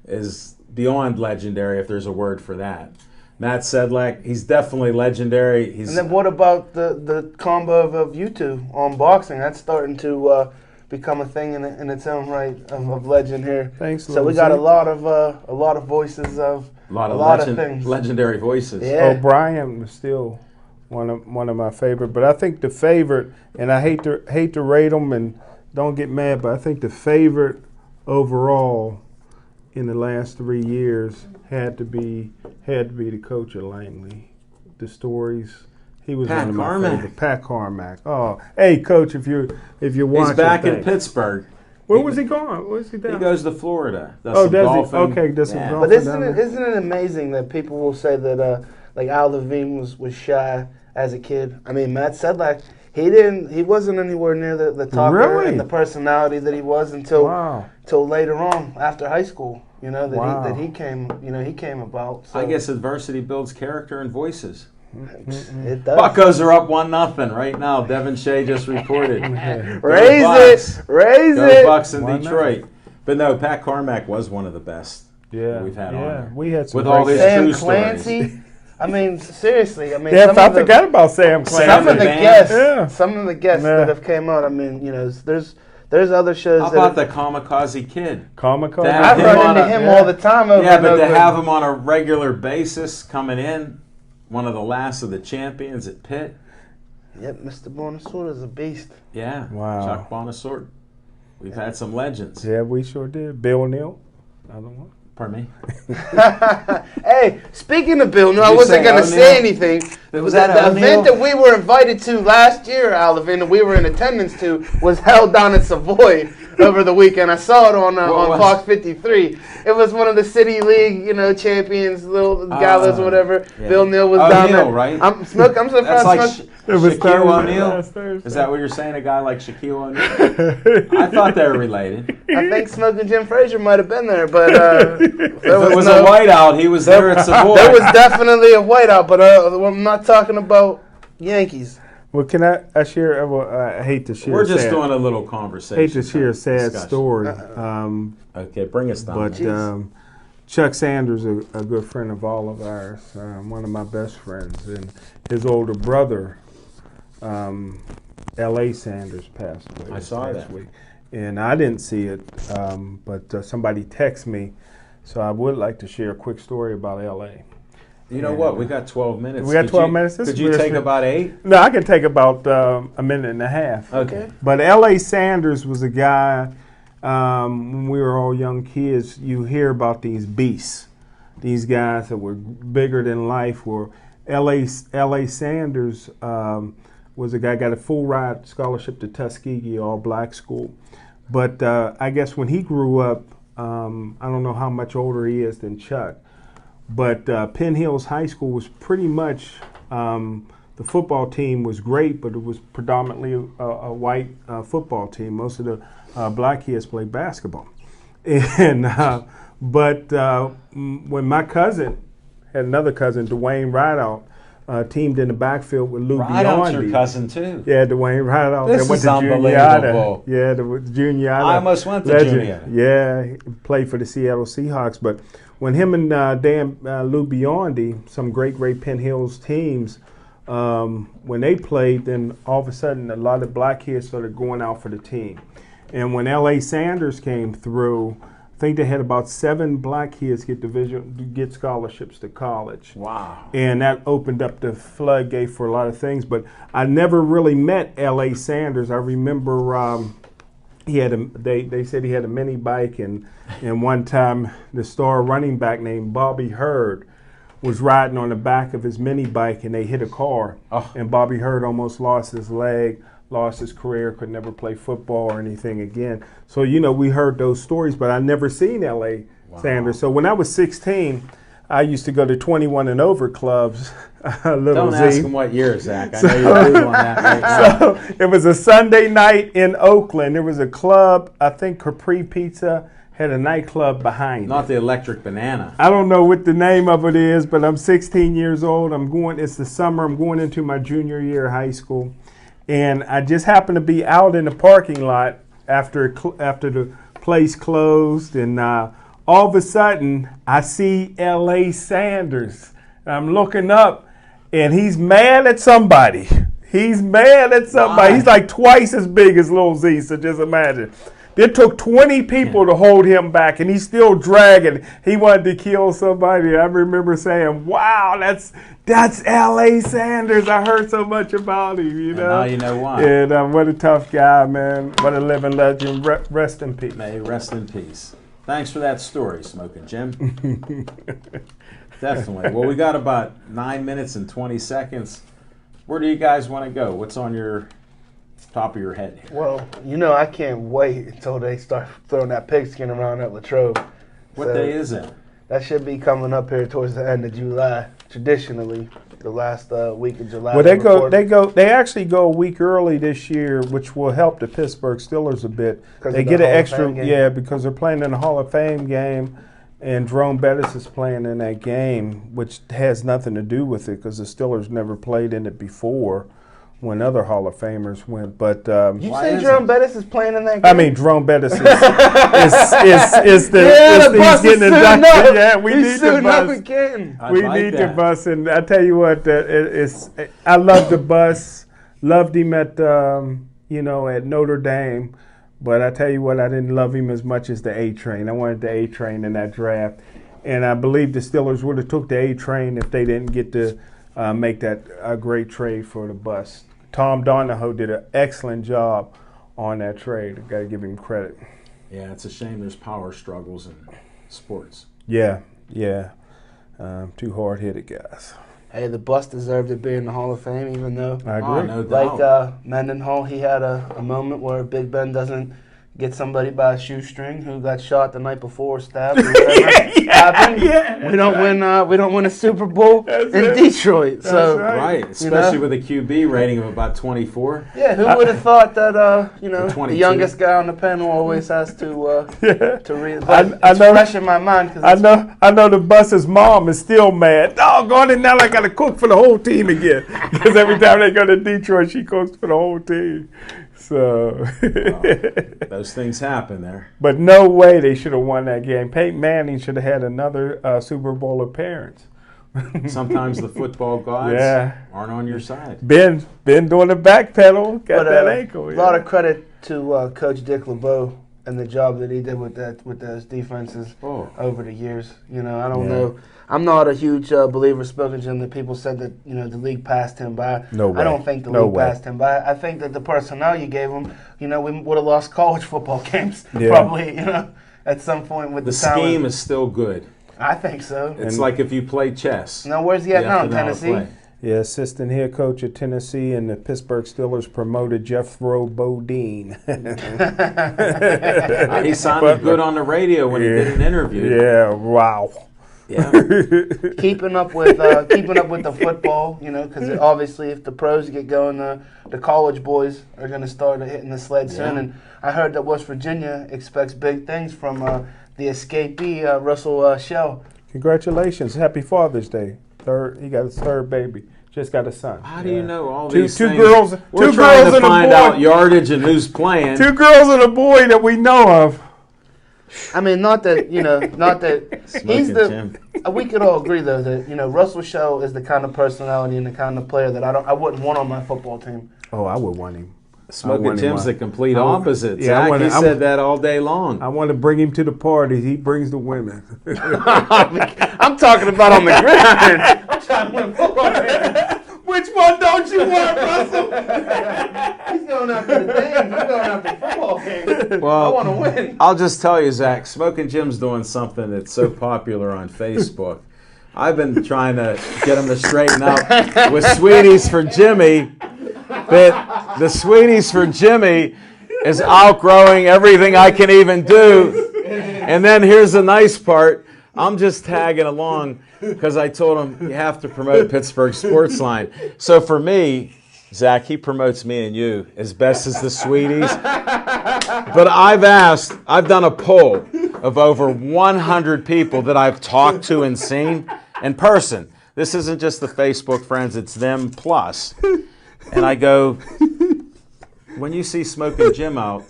A: is beyond legendary, if there's a word for that. Matt Sedlak, he's definitely legendary.
B: And then what about the combo of you 2 on boxing? That's starting to become a thing in its own right of legend here.
C: Thanks,
B: so we got a lot of voices of a lot of things.
A: Legendary voices.
B: Yeah.
C: O'Brien was still one of my favorite, but I think the favorite, and I hate to rate them and don't get mad, but I think the favorite overall in the last 3 years had to be the coach of Langley. The stories, he was
A: Pat
C: one of my
A: Carmack.
C: favorite. Pat Carmack. Oh, hey, coach, if you're watching,
A: he's back in Pittsburgh.
C: Where was he going? Where's he down?
A: He goes to Florida.
C: Does he? Okay, does some golfing.
B: But isn't it amazing that people will say that like Al Levine was shy as a kid. I mean, Matt Sedlak, he wasn't anywhere near the talker and the personality that he was until later on after high school. You know that he came about. So.
A: I guess adversity builds character and voices.
B: It does.
A: Buccos are up 1-0 right now. Devin Shea just reported.
B: Raise it.
A: Bucks in Detroit. But no, Pat Carmack was one of the best we've had on.
C: We had some
A: with all his
B: Sam
A: true
B: Clancy.
A: stories.
B: I mean, seriously. I mean,
C: I forgot about Sam Clancy.
B: Some of the guests that have came out. I mean, there's other shows.
A: How about the Kamikaze Kid?
C: Kamikaze.
B: I've run into him all the time.
A: But to have him on a regular basis coming in, one of the last of the champions at Pitt.
B: Yep, Mr. Bonasort is a beast.
A: Yeah.
C: Wow.
A: Chuck Bonasort. We've had some legends.
C: Yeah, we sure did. Bill Neal. Another one.
A: Pardon me?
B: Hey, speaking of Bill Neal, I wasn't going to say anything.
A: Was
B: the event that we were invited to last year, Alvin, that we were in attendance to, was held down at Savoy over the weekend. I saw it on Fox 53. It was one of the City League, champions, little galas or whatever. Yeah. Bill Neal was down there.
A: Right?
B: I'm surprised.
A: It was Shaquille O'Neal. Is that what you're saying? A guy like Shaquille O'Neal? I thought they were related.
B: I think Smoking Jim Frazier might have been there, but
A: if it was a whiteout, he was there at Savoy.
B: There was definitely a whiteout, but I'm not talking about Yankees.
C: Well, can I share? I hate to share.
A: We're just doing a little conversation.
C: Hate to share a sad story.
A: Okay, bring us down.
C: But Chuck Sanders, a good friend of all of ours, one of my best friends, and his older brother, L.A. Sanders, passed away.
A: I saw that.
C: Week. And I didn't see it, but somebody texted me, so I would like to share a quick story about L.A.
A: You know what? We got 12 minutes.
C: We got 12 minutes.
A: Could you take about 8?
C: No, I can take about a minute and a half.
A: Okay.
C: But L.A. Sanders was a guy, when we were all young kids, you hear about these beasts, these guys that were bigger than life. Were L.A. Sanders was a guy, got a full ride scholarship to Tuskegee, all black school. But I guess when he grew up, I don't know how much older he is than Chuck, but Penn Hills High School was pretty much, the football team was great, but it was predominantly a white football team. Most of the black kids played basketball. And but when my cousin had another cousin, Dwayne Rideout, teamed in the backfield with Lou Biondi.
A: Rideout's your cousin too.
C: Yeah, Dwayne Rideout.
A: This is unbelievable.
C: Yeah, the Juniata.
A: I almost went to Juniata.
C: Yeah, he played for the Seattle Seahawks. But when him and Lou Biondi, some great Penn Hills teams, when they played, then all of a sudden a lot of black kids started going out for the team. And when L.A. Sanders came through, I think they had about 7 black kids get scholarships to college.
A: Wow.
C: And that opened up the floodgate for a lot of things. But I never really met L.A. Sanders. I remember he had they said he had a mini bike, and one time the star running back named Bobby Hurd was riding on the back of his mini bike, and they hit a car. Oh. And Bobby Hurd almost lost his leg, lost his career, could never play football or anything again. So, we heard those stories, but I never seen L.A. Sanders. So when I was 16, I used to go to 21 and over clubs.
A: Don't ask him what year, Zach. I know you're big on that right now.
C: So it was a Sunday night in Oakland. There was a club, I think Capri Pizza had a nightclub behind
A: Not the Electric Banana.
C: I don't know what the name of it is, but I'm 16 years old. It's the summer. I'm going into my junior year of high school. And I just happened to be out in the parking lot after the place closed, and all of a sudden I see L.A. Sanders. And I'm looking up, and he's mad at somebody. He's like twice as big as Lil Z, so just imagine. It took 20 people to hold him back, and he's still dragging. He wanted to kill somebody. I remember saying, wow, that's L.A. Sanders. I heard so much about him,
A: And now you know why.
C: And what a tough guy, man. What a living legend. Rest in peace.
A: May rest in peace. Thanks for that story, Smoking Jim. Definitely. Well, we got about 9 minutes and 20 seconds. Where do you guys want to go? What's on your top of your head here?
B: Well, I can't wait until they start throwing that pigskin around at Latrobe.
A: What day is it?
B: That should be coming up here towards the end of July. traditionally the last week of July.
C: Well, they actually go a week early this year, which will help the Pittsburgh Steelers a bit. They get an extra, because they're playing in the Hall of Fame game, and Jerome Bettis is playing in that game, which has nothing to do with it because the Steelers never played in it before when other Hall of Famers went. But
B: you say Jerome Bettis is playing in that game?
C: I mean, Jerome Bettis is he's getting inducted. Yeah, we need the bus. We need the bus, and I tell you what, I love the bus. Loved him at at Notre Dame, but I tell you what, I didn't love him as much as the A Train. I wanted the A Train in that draft, and I believe the Steelers would have took the A Train if they didn't get to make that a great trade for the bus. Tom Donahoe did an excellent job on that trade. I've got to give him credit.
A: Yeah, it's a shame there's power struggles in sports.
C: Yeah. Two hard-headed guys.
B: Hey, the bus deserved to be in the Hall of Fame, even though,
C: I agree.
A: No doubt.
B: Like Mendenhall, he had a moment where Big Ben doesn't get somebody by a shoestring who got shot the night before, stabbed, or whatever happened. Yeah. We don't win a Super Bowl in Detroit. So
A: right, especially with a QB rating of about 24.
B: Yeah, who would have thought that the youngest guy on the panel always has to read. But it's fresh in my mind.
C: I know the bus's mom is still mad. Doggone it, now I got to cook for the whole team again. Because every time they go to Detroit, she cooks for the whole team. So
A: those things happen there.
C: But no way they should have won that game. Peyton Manning should have had another Super Bowl appearance.
A: Sometimes the football gods aren't on your side.
C: Ben doing the back pedal, got that ankle.
B: A lot of credit to Coach Dick LeBeau and the job that he did with those defenses over the years. I don't know. I'm not a huge believer, Spoken Jim, that people said that the league passed him by.
C: No way.
B: I don't think the league passed him by. I think that the personnel you gave him, we would have lost college football games probably, at some point with the
A: scheme is still good.
B: I think so.
A: It's like if you play chess.
B: Now, where's he at now in Tennessee?
C: Yeah, assistant head coach at Tennessee, and the Pittsburgh Steelers promoted Jethro Bodine.
A: He sounded good on the radio when he did an interview.
C: Yeah, wow.
A: Yeah,
B: keeping up with the football, because obviously if the pros get going, the college boys are going to start hitting the sled soon. And I heard that West Virginia expects big things from the escapee Russell Shell.
C: Congratulations! Happy Father's Day. He got his third baby. Just got a son.
A: How do you know all these
C: things?
A: We're trying to find out yardage and who's playing.
C: 2 girls and a boy that we know of.
B: I mean, not that he's the. We could all agree though that Russell Shell is the kind of personality and the kind of player that I wouldn't want on my football team.
C: Oh, I would want him.
A: Smoking Jim's the complete opposite. Yeah, he said that all day long.
C: I want to bring him to the parties. He brings the women.
B: I'm talking about on the gridiron. I'm trying to win football games.
C: Which one don't you want, Russell?
B: He's going after the things. I'm going after football games.
A: Well,
B: I want to win.
A: I'll just tell you, Zach, Smoking Jim's doing something that's so popular on Facebook. I've been trying to get him to straighten up with Sweeties for Jimmy. That the Sweeties for Jimmy is outgrowing everything I can even do. And then here's the nice part. I'm just tagging along because I told him you have to promote Pittsburgh Sportsline. So for me, Zach, he promotes me and you as best as the Sweeties. But I've done a poll of over 100 people that I've talked to and seen in person. This isn't just the Facebook friends, it's them plus. And I go, when you see Smoking Jim out,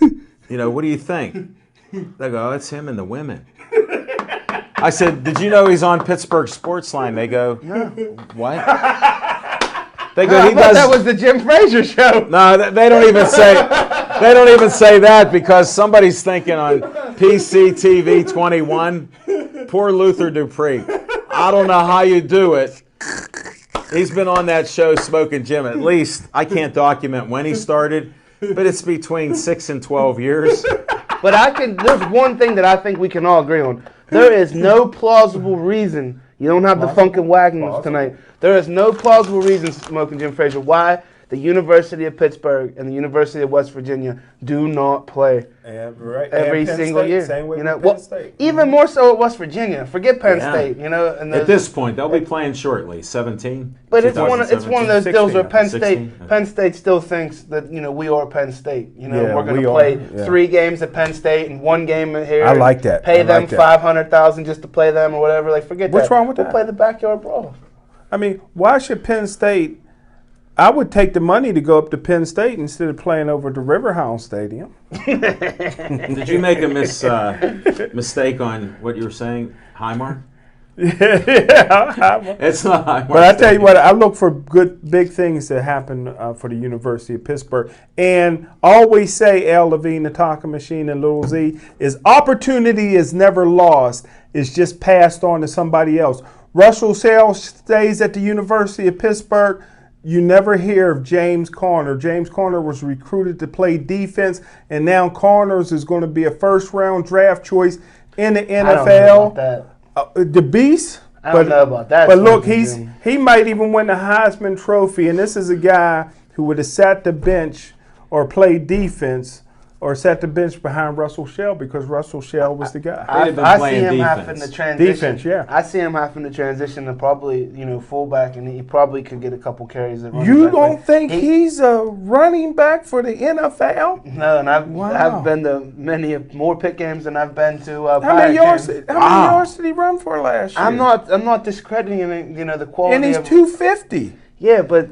A: what do you think? They go, it's him and the women. I said, did you know he's on Pittsburgh Sportsline? They go, no. What? They go,
B: that was the Jim Frazier show.
A: No, they don't even say that because somebody's thinking on PCTV 21. Poor Luther Dupree. I don't know how you do it. He's been on that show, Smoking Jim, at least, I can't document when he started, but it's between 6 and 12 years.
B: But there's one thing that I think we can all agree on. There is no plausible reason, you don't have the Funkin' Wagons tonight, there is no plausible reason, Smoking Jim Frazier, why The University of Pittsburgh and the University of West Virginia do not play every single year.
C: Same way with Penn State.
B: Even more so at West Virginia. Forget Penn State. You know, and
A: at this point they'll be playing shortly, 17.
B: But it's one of those
C: 16,
B: deals where Penn
A: 16.
B: State still thinks that we are Penn State. We're going to play 3 games at Penn State and 1 game here.
C: I like that.
B: Pay them $500,000 just to play them or whatever. Like forget that.
C: What's wrong with that?
B: We'll play the backyard brawl.
C: I mean, why should Penn State? I would take the money to go up to Penn State instead of playing over at the Riverhound Stadium.
A: Did you make a mistake on what you were saying, Highmark?
C: Yeah,
A: it's not Highmark.
C: But I tell you what, I look for good, big things to happen for the University of Pittsburgh. And always say, Al Levine, the talking machine, and Little Z, is opportunity is never lost. It's just passed on to somebody else. Russell Sales stays at the University of Pittsburgh. You never hear of James Conner. James Conner was recruited to play defense, and now Connors is going to be a first-round draft choice in the NFL.
B: I don't know about that.
C: The Beast?
B: I don't know about that.
C: But look, he might even win the Heisman Trophy, and this is a guy who would have sat the bench or played defense or sat the bench behind Russell Shell because Russell Shell was the guy.
B: I see him having to transition.
C: Defense, yeah.
B: I see him having to transition to probably, fullback, and he probably could get a couple carries at running
C: You
B: back.
C: don't think he's a running back for the NFL?
B: No, and I've been to many more pit games than I've been to
C: How many yards did he run for last year?
B: I'm not discrediting the quality.
C: And he's 250.
B: Yeah, but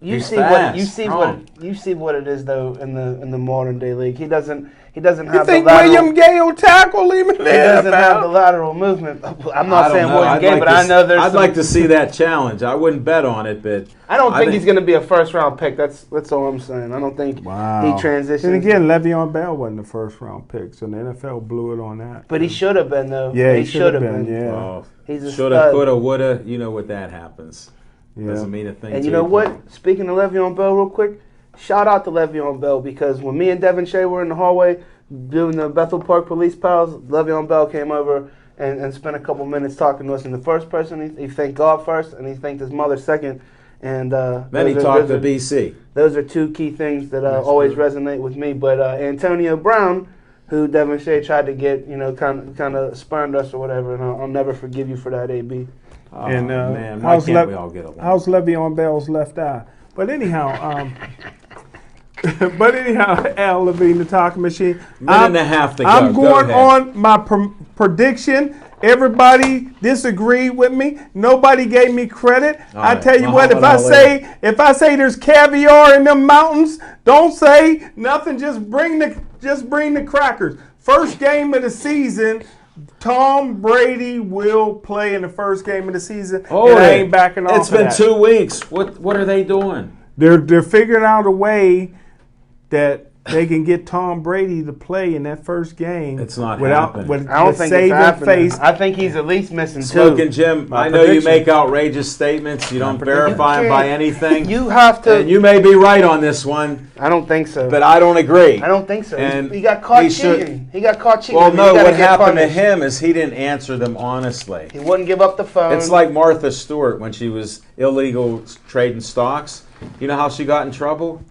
B: you
A: He's
B: see what it is though in the modern day league. He doesn't have
C: You think
B: the lateral,
C: William Gay will tackle him in the
B: he doesn't have the
C: NFL?
B: lateral movement. I'm not saying William Gay, but I know
A: I'd like to see that challenge. I wouldn't bet on it, but
B: I don't think he's going to be a first round pick. That's all I'm saying. I don't think he transitions.
C: And again, Le'Veon Bell wasn't the first round pick, so the NFL blew it on that.
B: But he should have been though.
C: Yeah,
B: he should have been.
C: Yeah.
A: well,
B: He's a
A: shoulda,
B: stud.
A: coulda, woulda. You know what that happens.
C: Yeah.
A: Doesn't mean a thing.
B: And you know what? Speaking of Le'Veon Bell real quick, shout out to Le'Veon Bell because when me and Devin Shea were in the hallway doing the Bethel Park Police Pals, Le'Veon Bell came over and spent a couple minutes talking to us. And the first person, he thanked God first, and he thanked his mother second. And
A: then he talked to BC.
B: Those are 2 key things that always resonate with me. But Antonio Brown, who Devin Shea tried to get, kind of spurned us or whatever, and I'll never forgive you for that, AB.
A: Oh,
C: And
A: man, why can't we all get along?
C: how's Le'Veon Bell's left eye? But anyhow, Al Levine, the talking machine.
A: Minute and a half to go.
C: I'm going
A: Go ahead.
C: on my prediction. Everybody disagreed with me. Nobody gave me credit.
A: All
C: I
A: right,
C: tell you what,
A: Muhammad
C: if I say there's caviar in them mountains, don't say nothing. Just bring the crackers. First game of the season. Tom Brady will play in the first game of the season.
A: Oh,
C: and I ain't backing off.
A: It's been 2 weeks. What are they doing?
C: They're figuring out a way that they can get Tom Brady to play in that first game.
A: It's not
C: without
A: happening.
C: with
B: I don't think
C: saving
B: it's happening.
C: face.
B: I think he's at least missing 2.
A: Smoking Jim,
C: My
A: I know you
C: prediction.
A: make outrageous statements. You don't verify them by anything.
B: You have to.
A: And you may be right on this one,
B: I don't think so.
A: but I don't agree.
B: I don't think so.
A: And
B: he got caught
A: he should-
B: cheating. He got caught cheating.
A: Well,
B: He
A: no,
B: gotta
A: what
B: get
A: happened to
B: punished.
A: him is he didn't answer them honestly.
B: He wouldn't give up the phone.
A: It's like Martha Stewart when she was illegal trading stocks. You know how she got in trouble?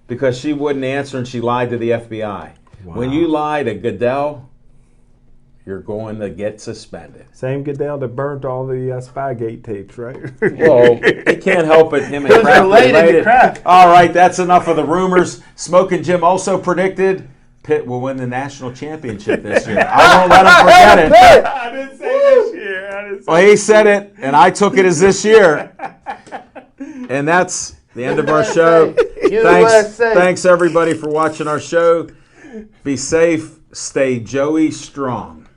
A: Because she wouldn't answer and she lied to the FBI. When you lie to Goodell, you're going to get suspended.
C: Same Goodell that burnt all the Spygate tapes, right?
A: Well, he can't help it. Him and
B: Those
A: Kraft
B: related to Kraft.
A: All right, that's enough of the rumors. Smoking Jim also predicted Pitt will win the national championship this year. I won't let him forget it.
C: I didn't say this year.
A: Well, he said it, and I took it as this year. And that's the end of our show. Thanks everybody for watching our show. Be safe. Stay Joey strong.